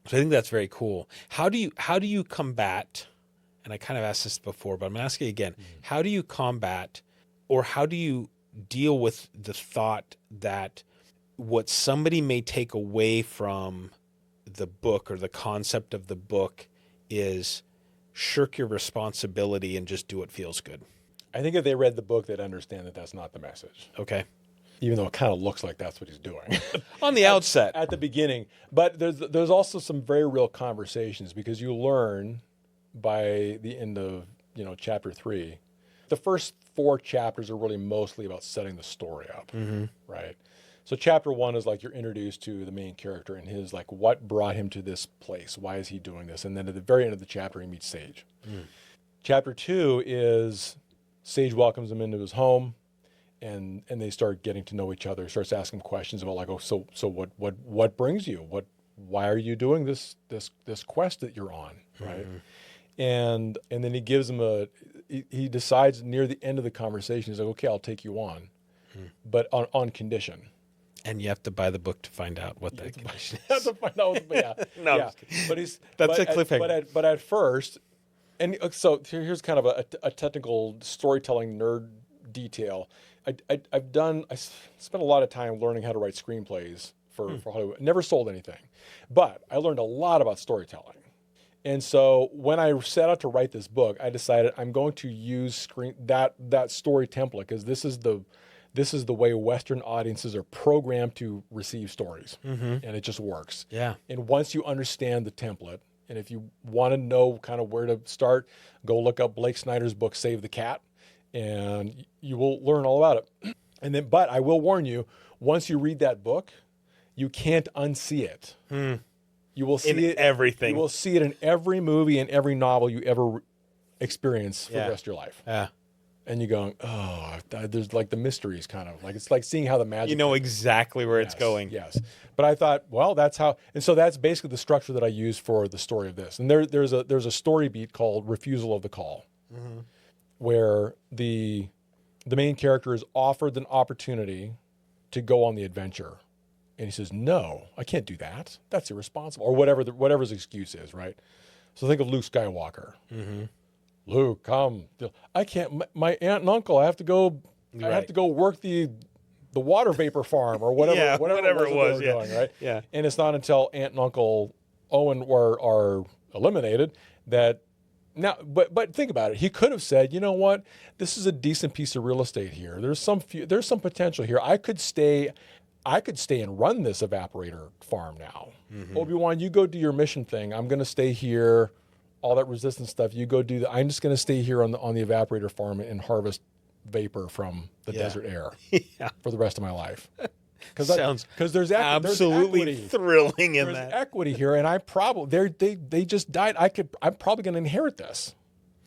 So I think that's very cool. How do you combat, and I kind of asked this before, but I'm going to ask you again. How do you combat, or how do you deal with the thought that what somebody may take away from the book or the concept of the book is shirk your responsibility and just do what feels good? I think if they read the book, they'd understand that that's not the message, Okay. even though it kind of looks like that's what he's doing On the outset. at the beginning. But there's also some very real conversations because you learn by the end of chapter 3. The first 4 chapters are really mostly about setting the story up, right? So chapter 1 is like you're introduced to the main character and his like what brought him to this place. Why is he doing this? And then at the very end of the chapter, he meets Sage. Chapter 2 is Sage welcomes him into his home, and they start getting to know each other. He starts asking questions about like, oh, so what brings you? Why are you doing this quest that you're on, right? And then he gives him he decides near the end of the conversation, he's like, okay, I'll take you on, but on condition. And you have to buy the book to find out what that condition You is. have to find out, yeah, No, I'm yeah. just kidding. But That's a cliffhanger. But at first, and so here's kind of a technical storytelling nerd detail. I spent a lot of time learning how to write screenplays for Hollywood. Never sold anything, but I learned a lot about storytelling. And so when I set out to write this book, I decided I'm going to use that story template because this is the way Western audiences are programmed to receive stories, and it just works. Yeah. And once you understand the template, and if you want to know kind of where to start, go look up Blake Snyder's book, Save the Cat, and you will learn all about it. But I will warn you, once you read that book, you can't unsee it. You will see it everything. You will see it in every movie and every novel you ever experience for the rest of your life. Yeah. And you're going, oh, there's like the mysteries kind of like, it's like seeing how the magic. You know exactly where it's going. Yes. But I thought, well, that's how, and so that's basically the structure that I use for the story of this. And there's a story beat called Refusal of the Call, where the main character is offered an opportunity to go on the adventure. And he says, no, I can't do that. That's irresponsible. Or whatever his excuse is, right? So think of Luke Skywalker. Luke, come. I can't. My aunt and uncle. I have to go. I have to go work the water vapor farm or whatever. Yeah, whatever it was. Yeah. Doing, right. Yeah. And it's not until Aunt and Uncle Owen are eliminated that. Now, but think about it. He could have said, you know what? This is a decent piece of real estate here. There's some potential here. I could stay and run this evaporator farm now. Obi-Wan, you go do your mission thing. I'm going to stay here. All that resistance stuff, you go do that. I'm just going to stay here on the evaporator farm and harvest vapor from the desert air for the rest of my life. Because there's absolutely there's thrilling in there's that. equity here, and I probably they just died. I'm probably going to inherit this,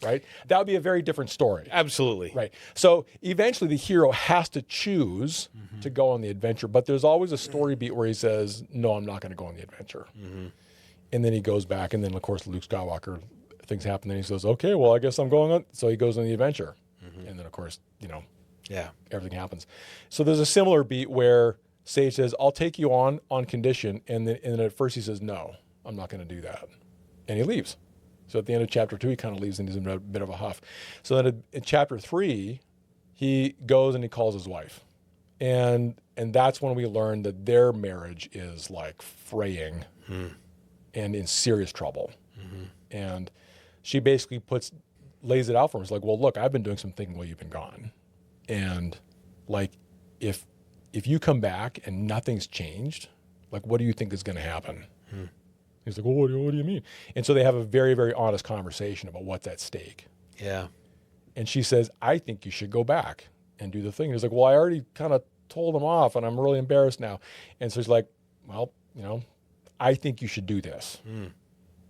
right? That would be a very different story. Absolutely. Right. So eventually the hero has to choose to go on the adventure, but there's always a story beat where he says, no, I'm not going to go on the adventure. And then he goes back, and then, of course, Luke Skywalker, things happen, and he says, okay, well, I guess I'm going on. So he goes on the adventure. And then, of course, everything happens. So there's a similar beat where Sage says, I'll take you on condition. And then at first he says, no, I'm not going to do that. And he leaves. So at the end of chapter 2, he kind of leaves and he's in a bit of a huff. So then in chapter 3, he goes and he calls his wife. And that's when we learn that their marriage is like fraying and in serious trouble. And she basically lays it out for him. It's like, well, look, I've been doing some thinking while you've been gone. And like, if you come back and nothing's changed, like, what do you think is going to happen? He's like, well, what do you mean? And so they have a very, very honest conversation about what's at stake. Yeah. And she says, I think you should go back and do the thing. He's like, well, I already kind of told him off and I'm really embarrassed now. And so he's like, well, I think you should do this.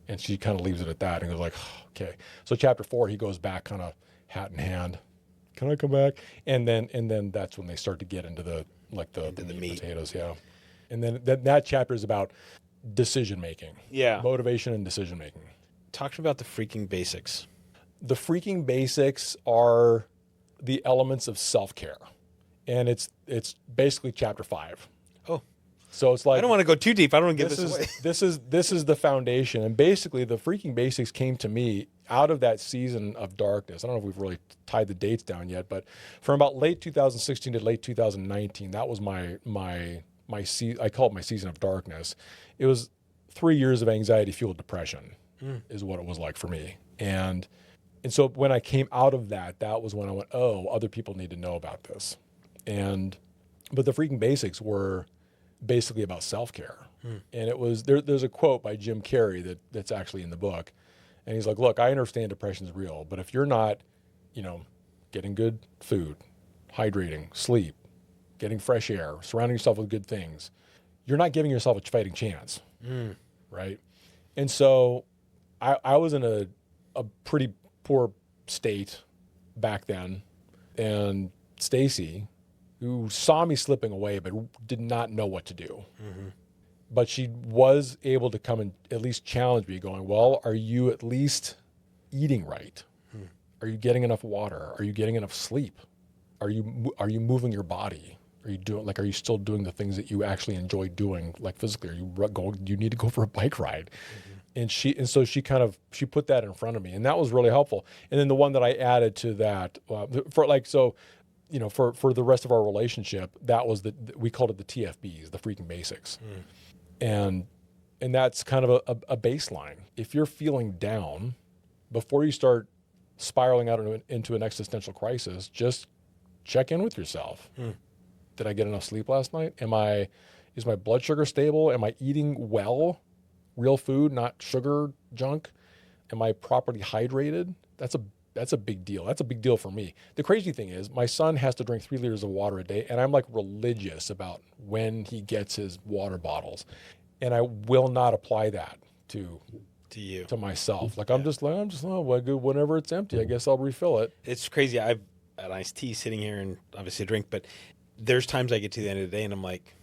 And she kind of leaves it at that and goes like, okay. So chapter 4, he goes back kind of hat in hand, Can I come back? And then that's when they start to get into the meat. potatoes, yeah. And then that chapter is about decision making. Yeah. Motivation and decision making. Talk to me about the freaking basics. The freaking basics are the elements of self-care. And it's basically chapter 5. Oh. So it's like, I don't want to go too deep. I don't want to give this away. This is the foundation. And basically the freaking basics came to me out of that season of darkness. I don't know if we've really tied the dates down yet, but from about late 2016 to late 2019, that was my I call it my season of darkness. It was 3 years of anxiety-fueled depression is what it was like for me. And so when I came out of that was when I went, oh, other people need to know about this. But the freaking basics were basically about self-care. And it was, there's a quote by Jim Carrey that's actually in the book. And he's like, look, I understand depression is real, but if you're not, getting good food, hydrating, sleep, getting fresh air, surrounding yourself with good things, you're not giving yourself a fighting chance, right? And so I was in a pretty poor state back then, and Stacy, who saw me slipping away but did not know what to do, but she was able to come and at least challenge me, going, well, are you at least eating right? Are you getting enough water? Are you getting enough sleep? Are you moving your body? Are you still doing the things that you actually enjoy doing, like physically? Do you need to go for a bike ride? And so she put that in front of me, and that was really helpful. And then the one that I added to that for the rest of our relationship, that was we called it the TFBs, the freaking basics. And that's kind of a baseline. If you're feeling down, before you start spiraling out into an existential crisis, just check in with yourself. Did I get enough sleep last night? Is my blood sugar stable? Am I eating well? Real food, not sugar junk? Am I properly hydrated? That's a big deal. That's a big deal for me. The crazy thing is my son has to drink 3 liters of water a day, and I'm like religious about when he gets his water bottles. And I will not apply that to myself. Like, I'm just whenever it's empty, I guess I'll refill it. It's crazy. I've an iced tea sitting here and obviously a drink, but there's times I get to the end of the day and I'm like,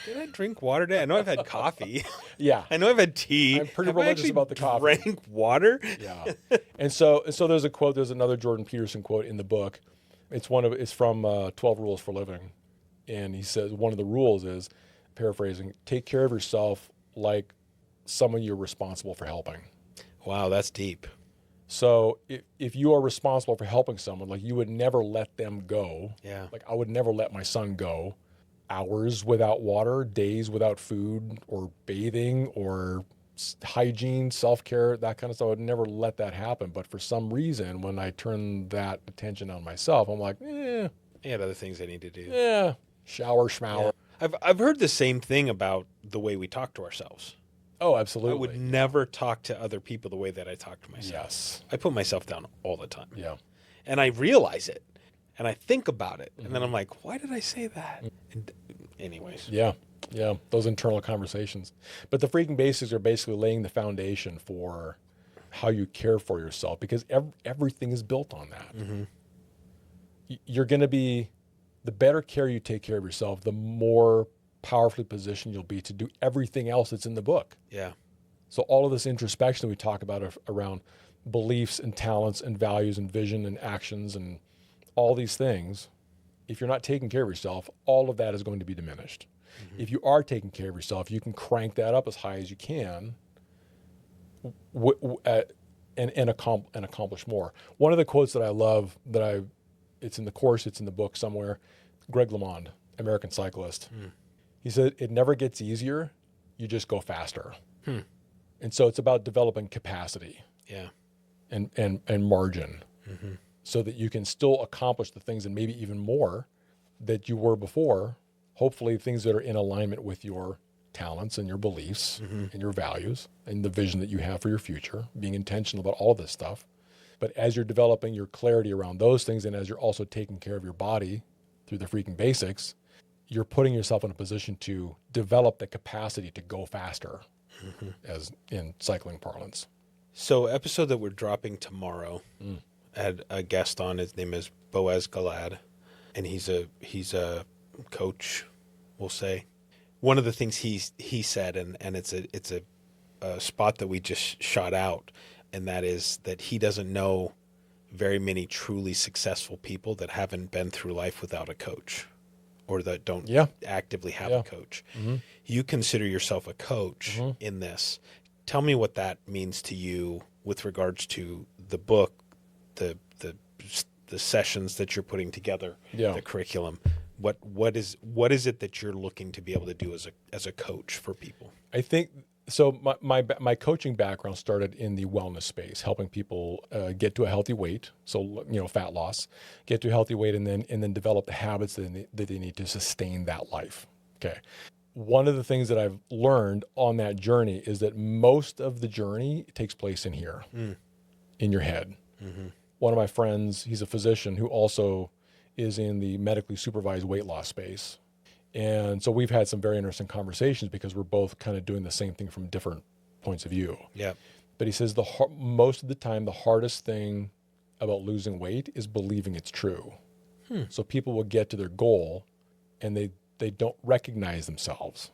did I drink water today? I know I've had coffee. Yeah. I know I've had tea. I'm pretty religious about the coffee. Drank water? Yeah. And so there's a quote, there's another Jordan Peterson quote in the book. It's from 12 Rules for Living. And he says one of the rules is, paraphrasing, take care of yourself like someone you're responsible for helping. Wow, that's deep. So if you are responsible for helping someone, like you would never let them go. Yeah. Like I would never let my son go hours without water, days without food or bathing or hygiene, self-care, that kind of stuff. I would never let that happen. But for some reason, when I turn that attention on myself, I'm like, I had other things I need to do. Yeah. Shower, schmower. Yeah. I've heard the same thing about the way we talk to ourselves. Oh, absolutely. I would never talk to other people the way that I talk to myself. Yes. I put myself down all the time. Yeah. And I realize it. And I think about it. And then I'm like, why did I say that? And anyways. Yeah. Yeah. Those internal conversations. But the freaking basics are basically laying the foundation for how you care for yourself, because everything is built on that. Mm-hmm. You're going to be, the better care you take care of yourself, the more powerfully positioned you'll be to do everything else that's in the book. Yeah. So all of this introspection that we talk about around beliefs and talents and values and vision and actions and all these things, if you're not taking care of yourself, all of that is going to be diminished. Mm-hmm. If you are taking care of yourself, you can crank that up as high as you can and accomplish more. One of the quotes that I love, it's in the course, it's in the book somewhere, Greg LeMond, American cyclist. He said, it never gets easier, you just go faster. And so it's about developing capacity and margin so that you can still accomplish the things and maybe even more that you were before, hopefully things that are in alignment with your talents and your beliefs and your values and the vision that you have for your future, being intentional about all this stuff. But as you're developing your clarity around those things and as you're also taking care of your body through the freaking basics, you're putting yourself in a position to develop the capacity to go faster, as in cycling parlance. So episode that we're dropping tomorrow, had a guest on. His name is Boaz Galad, and he's a coach, we'll say. One of the things he said, and it's a spot that we just shot out, and that is that he doesn't know very many truly successful people that haven't been through life without a coach, or that don't actively have a coach. Mm-hmm. You consider yourself a coach in this. Tell me what that means to you with regards to the book, the sessions that you're putting together, the curriculum. What is it that you're looking to be able to do as a coach for people? I think so. My coaching background started in the wellness space, helping people get to a healthy weight. So fat loss, get to a healthy weight, and then develop the habits that they need to sustain that life. Okay. One of the things that I've learned on that journey is that most of the journey takes place in here, in your head. Mm-hmm. One of my friends, he's a physician who also is in the medically supervised weight loss space. And so we've had some very interesting conversations because we're both kind of doing the same thing from different points of view. Yeah. But he says most of the time, the hardest thing about losing weight is believing it's true. So people will get to their goal and they don't recognize themselves.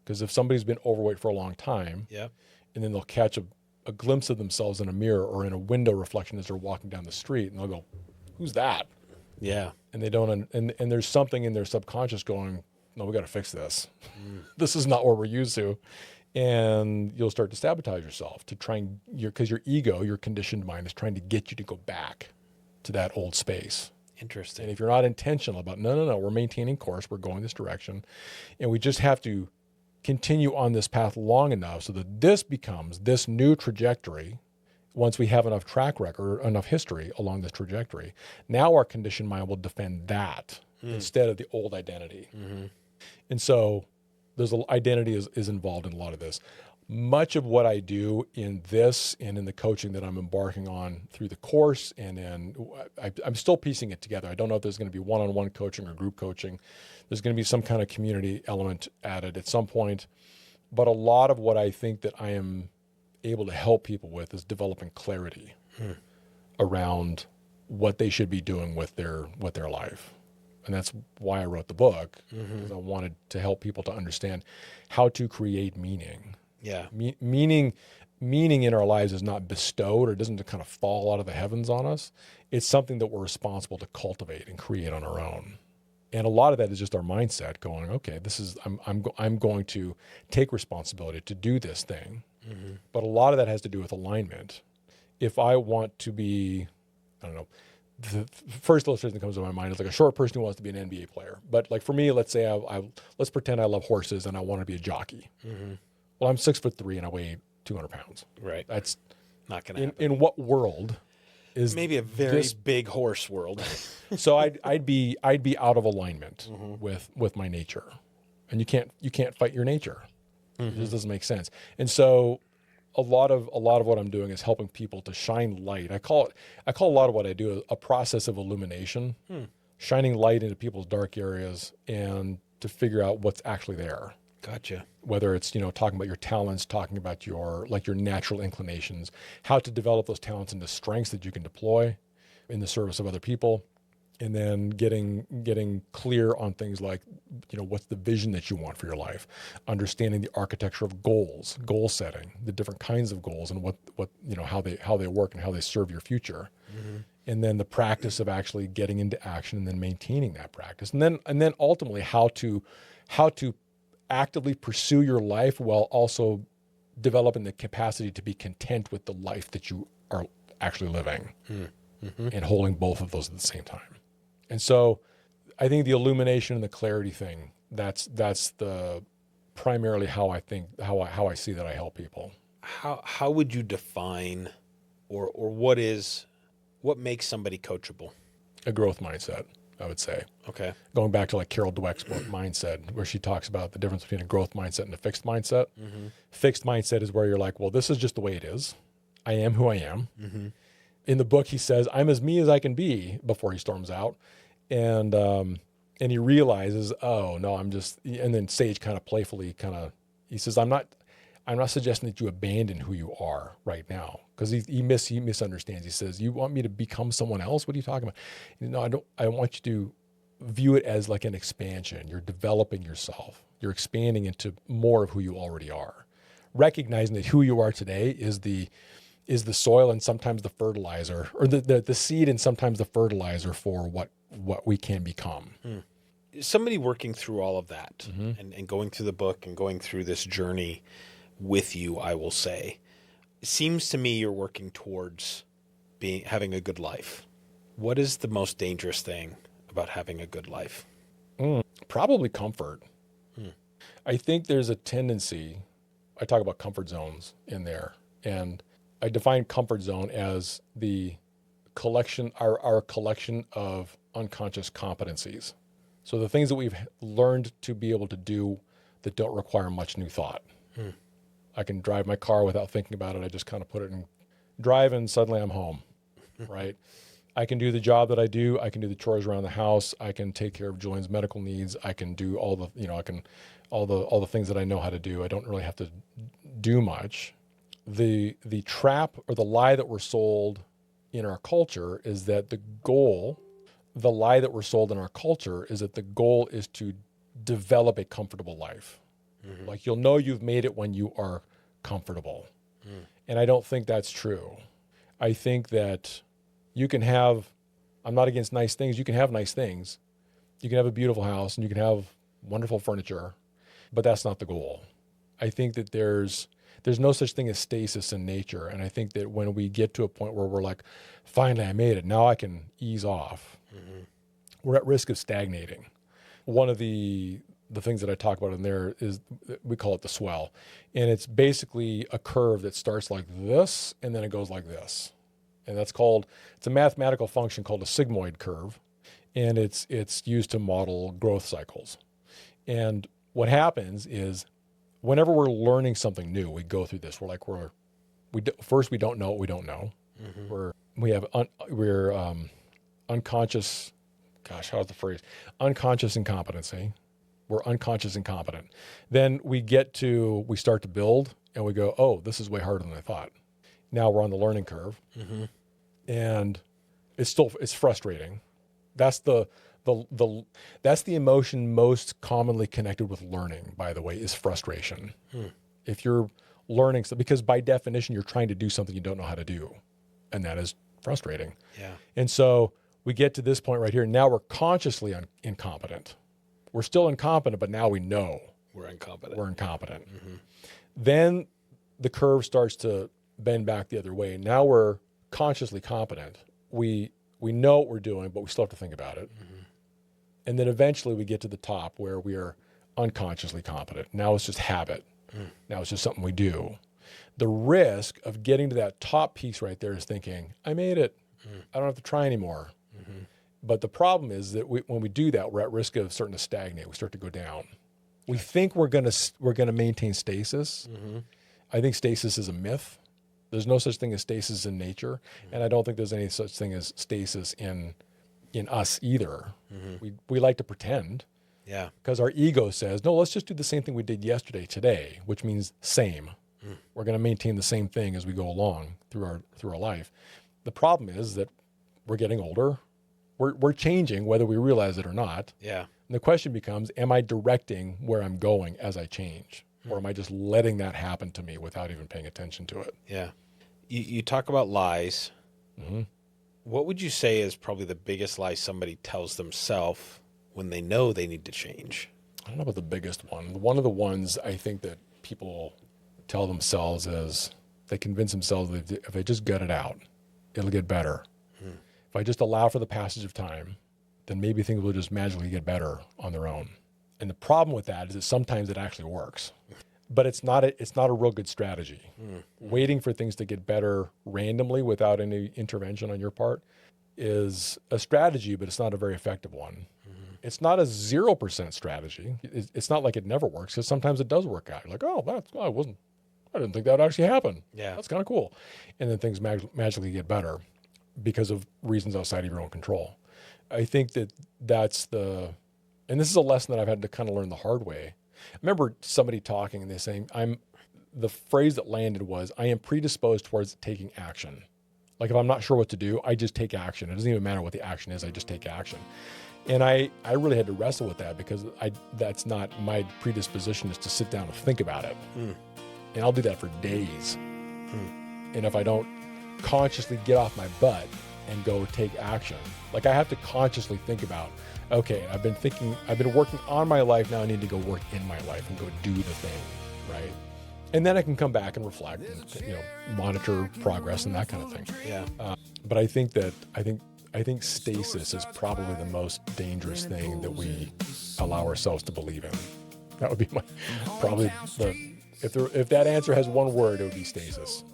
Because if somebody's been overweight for a long time, and then they'll catch a glimpse of themselves in a mirror or in a window reflection as they're walking down the street, and they'll go, "Who's that?" Yeah. And they don't, and there's something in their subconscious going, "No, we got to fix this. This is not what we're used to." And you'll start to sabotage yourself to try and because your ego, your conditioned mind, is trying to get you to go back to that old space. Interesting. And if you're not intentional about, no, we're maintaining course, we're going this direction, and we just have to continue on this path long enough so that this becomes this new trajectory. Once we have enough track record, enough history along this trajectory, now our conditioned mind will defend that instead of the old identity. Mm-hmm. And so there's identity is involved in a lot of this. Much of what I do in this and in the coaching that I'm embarking on through the course, and then I'm still piecing it together. I don't know if there's going to be one-on-one coaching or group coaching. There's going to be some kind of community element added at some point. But a lot of what I think that I am able to help people with is developing clarity around what they should be doing with their life. And that's why I wrote the book, because I wanted to help people to understand how to create meaning. Yeah. Meaning in our lives is not bestowed, or it doesn't kind of fall out of the heavens on us. It's something that we're responsible to cultivate and create on our own. And a lot of that is just our mindset going, okay, I'm going to take responsibility to do this thing. Mm-hmm. But a lot of that has to do with alignment. If I want to be, I don't know, the first illustration that comes to my mind is like a short person who wants to be an NBA player. But like for me, let's say let's pretend I love horses and I want to be a jockey. Mm-hmm. Well, I'm 6'3" and I weigh 200 pounds. Right. That's not going to happen. In what world is maybe a very big horse world? So I'd be out of alignment with my nature, and you can't fight your nature. It just doesn't make sense. And so a lot of what I'm doing is helping people to shine light. I call a lot of what I do a process of illumination, shining light into people's dark areas and to figure out what's actually there. Gotcha. Whether it's, talking about your talents, talking about your natural inclinations, how to develop those talents into strengths that you can deploy in the service of other people, and then getting clear on things like, what's the vision that you want for your life, understanding the architecture of goals, goal setting, the different kinds of goals, and what how they work and how they serve your future. Mm-hmm. And then the practice of actually getting into action and then maintaining that practice. And then ultimately how to actively pursue your life while also developing the capacity to be content with the life that you are actually living, and holding both of those at the same time. And so I think the illumination and the clarity thing, that's the primarily how I see that I help people. How would you define or what makes somebody coachable? A growth mindset, I would say. Okay. Going back to like Carol Dweck's book, Mindset, where she talks about the difference between a growth mindset and a fixed mindset. Mm-hmm. Fixed mindset is where you're like, well, this is just the way it is. I am who I am. Mm-hmm. In the book, he says, I'm as me as I can be before he storms out. And he realizes, oh, no, I'm just, and then Sage kind of playfully he says, I'm I'm not suggesting that you abandon who you are right now, because he misunderstands. He says, you want me to become someone else? What are you talking about? No, I don't. I want you to view it as like an expansion. You're developing yourself. You're expanding into more of who you already are. Recognizing that who you are today is the soil and sometimes the fertilizer, or the seed and sometimes the fertilizer for what we can become. Somebody working through all of that and going through the book and going through this journey with you, I will say, it seems to me you're working towards having a good life. What is the most dangerous thing about having a good life? Probably comfort. I think there's a tendency, I talk about comfort zones in there, and I define comfort zone as the collection, our collection of unconscious competencies. So the things that we've learned to be able to do that don't require much new thought. I can drive my car without thinking about it. I just kind of put it in drive and suddenly I'm home, right? I can do the job that I do. I can do the chores around the house. I can take care of Julian's medical needs. I can do all the, all the things that I know how to do. I don't really have to do much. The trap or the lie that we're sold in our culture is that the lie that we're sold in our culture is that the goal is to develop a comfortable life. Like, you'll know you've made it when you are comfortable. And I don't think that's true. I think that you can have, I'm not against nice things. You can have nice things. You can have a beautiful house and you can have wonderful furniture, but that's not the goal. I think that there's no such thing as stasis in nature. And I think that when we get to a point where we're like, finally I made it, now I can ease off, we're at risk of stagnating. One of the things that I talk about in there is, we call it the swell. And it's basically a curve that starts like this and then it goes like this. And it's a mathematical function called a sigmoid curve. And it's used to model growth cycles. And what happens is whenever we're learning something new, we go through this. First we don't know what we don't know. We're unconscious, how's the phrase? Unconscious incompetency. We're unconscious incompetent. Then we start to build and we go, oh, this is way harder than I thought. Now we're on the learning curve. And it's frustrating. That's the emotion most commonly connected with learning, by the way, is frustration. If you're learning, because by definition, you're trying to do something you don't know how to do. And that is frustrating. Yeah. And so we get to this point right here. Now we're consciously incompetent. We're still incompetent, but now we know we're incompetent. Then the curve starts to bend back the other way. Now we're consciously competent. We know what we're doing, but we still have to think about it. And then eventually we get to the top where we are unconsciously competent. Now it's just habit. Now it's just something we do. The risk of getting to that top piece right there is thinking, I made it. I don't have to try anymore. But the problem is that when we do that, we're at risk of starting to stagnate. We start to go down. We think we're gonna maintain stasis. I think stasis is a myth. There's no such thing as stasis in nature, and I don't think there's any such thing as stasis in us either. We like to pretend, because our ego says, no, let's just do the same thing we did yesterday today, which means same. We're going to maintain the same thing as we go along through our life. The problem is that we're getting older. We're changing whether we realize it or not. And the question becomes, am I directing where I'm going as I change? Or am I just letting that happen to me without even paying attention to it? You talk about lies. What would you say is probably the biggest lie somebody tells themselves when they know they need to change? I don't know about the biggest one. One of the ones I think that people tell themselves is they convince themselves that if they just gut it out, it'll get better. If I just allow for the passage of time, then maybe things will just magically get better on their own. And the problem with that is that sometimes it actually works, but it's not a real good strategy. Waiting for things to get better randomly without any intervention on your part is a strategy, but it's not a very effective one. It's not a 0% strategy. It's not like it never works, because sometimes it does work out. You're like, oh, I didn't think that would actually happen. That's kind of cool. And then things magically get better because of reasons outside of your own control. I think that's and this is a lesson that I've had to kind of learn the hard way. I remember somebody talking and they're saying, the phrase that landed was, I am predisposed towards taking action. Like if I'm not sure what to do, I just take action. It doesn't even matter what the action is. I just take action. And I really had to wrestle with that because that's not my predisposition, is to sit down and think about it. And I'll do that for days. And if I don't consciously get off my butt and go take action, like I have to consciously think about, okay, I've been working on my life. Now I need to go work in my life and go do the thing. Right. And then I can come back and reflect and, monitor progress and that kind of thing. Yeah. But I think stasis is probably the most dangerous thing that we allow ourselves to believe in. That would be if that answer has one word, it would be stasis.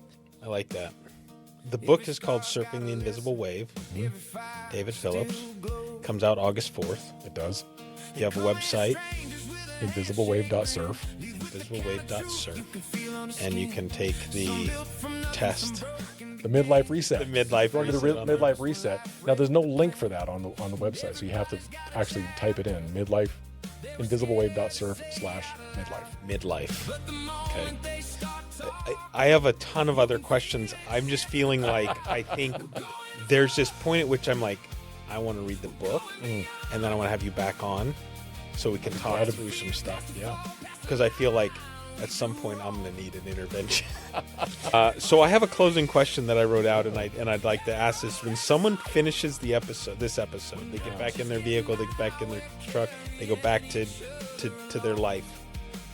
I like that. The book is called Surfing the Invisible Wave. David Phillips. Comes out August 4th. It does. You have a website. Invisiblewave.surf. Invisiblewave.surf. And you can take the test. The midlife reset. The midlife Going reset. to the midlife reset. Now, there's no link for that on the website, so you have to actually type it in. Invisiblewave.surf/midlife. Midlife. Okay. I have a ton of other questions. I'm just feeling like I think there's this point at which I'm like, I want to read the book, and then I want to have you back on so we can talk through some stuff. Yeah. Because I feel like at some point I'm going to need an intervention. So I have a closing question that I wrote out, and I'd like to ask this: when someone finishes this episode, they get back in their vehicle, they get back in their truck, they go back to their life.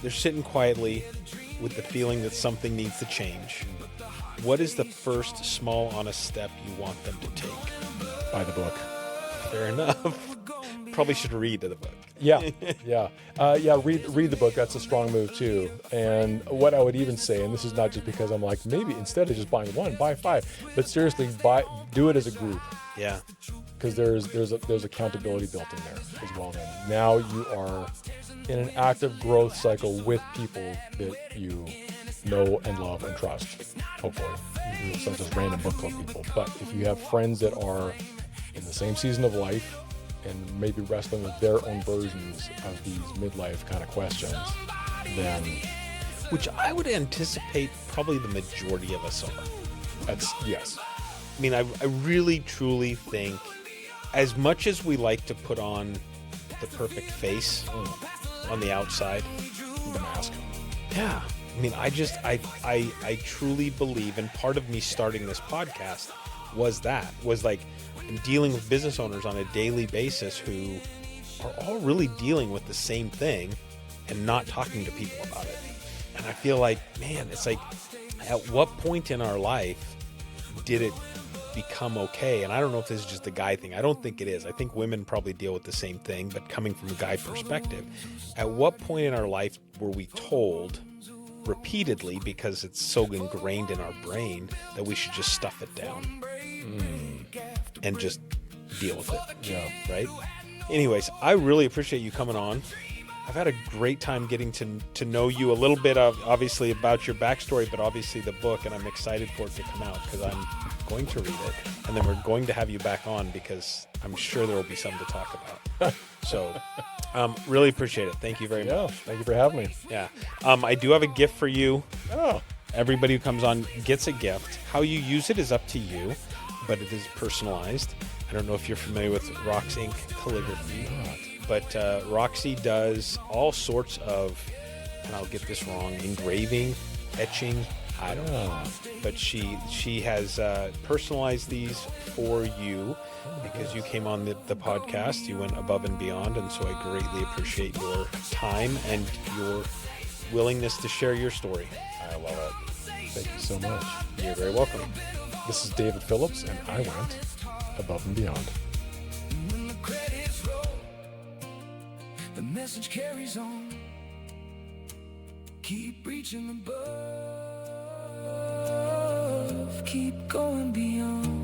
They're sitting quietly with the feeling that something needs to change. What is the first small, honest step you want them to take? Buy the book. Fair enough. Probably should read the book. Yeah. Read the book. That's a strong move too. And what I would even say, and this is not just because I'm like, maybe instead of just buying one, buy 5. But seriously, do it as a group. Yeah. Because there's accountability built in there as well. Then now you are in an active growth cycle with people that you know and love and trust. Hopefully, it's not just random book club people. But if you have friends that are in the same season of life and maybe wrestling with their own versions of these midlife kind of questions, then which I would anticipate probably the majority of us are. Yes. I mean, I really, truly think, as much as we like to put on the perfect face on the outside, The mask. yeah. I mean, I truly believe, and part of me starting this podcast was like, I'm dealing with business owners on a daily basis who are all really dealing with the same thing and not talking to people about it. And I feel like, man, it's like, at what point in our life did it become okay? And I don't know if this is just a guy thing. I don't think it is. I think women probably deal with the same thing, but coming from a guy perspective, at what point in our life were we told repeatedly, because it's so ingrained in our brain, that we should just stuff it down and just deal with it? Yeah. Right? Anyways, I really appreciate you coming on. I've had a great time getting to know you a little bit of, obviously, about your backstory, but obviously the book, and I'm excited for it to come out because I'm going to read it, and then we're going to have you back on because I'm sure there will be something to talk about. So, really appreciate it. Thank you very much. Yeah. Thank you for having me. Yeah. I do have a gift for you. Oh. Everybody who comes on gets a gift. How you use it is up to you, but it is personalized. I don't know if you're familiar with Rox Ink calligraphy, but Roxy does all sorts of, and I'll get this wrong, engraving, etching, I don't know. But she has personalized these for you because you came on the podcast. You went above and beyond, and so I greatly appreciate your time and your willingness to share your story. I love it. Thank you so much. You're very welcome. This is David Phillips, and I went above and beyond. When the credits roll, the message carries on. Keep reaching above, keep going beyond.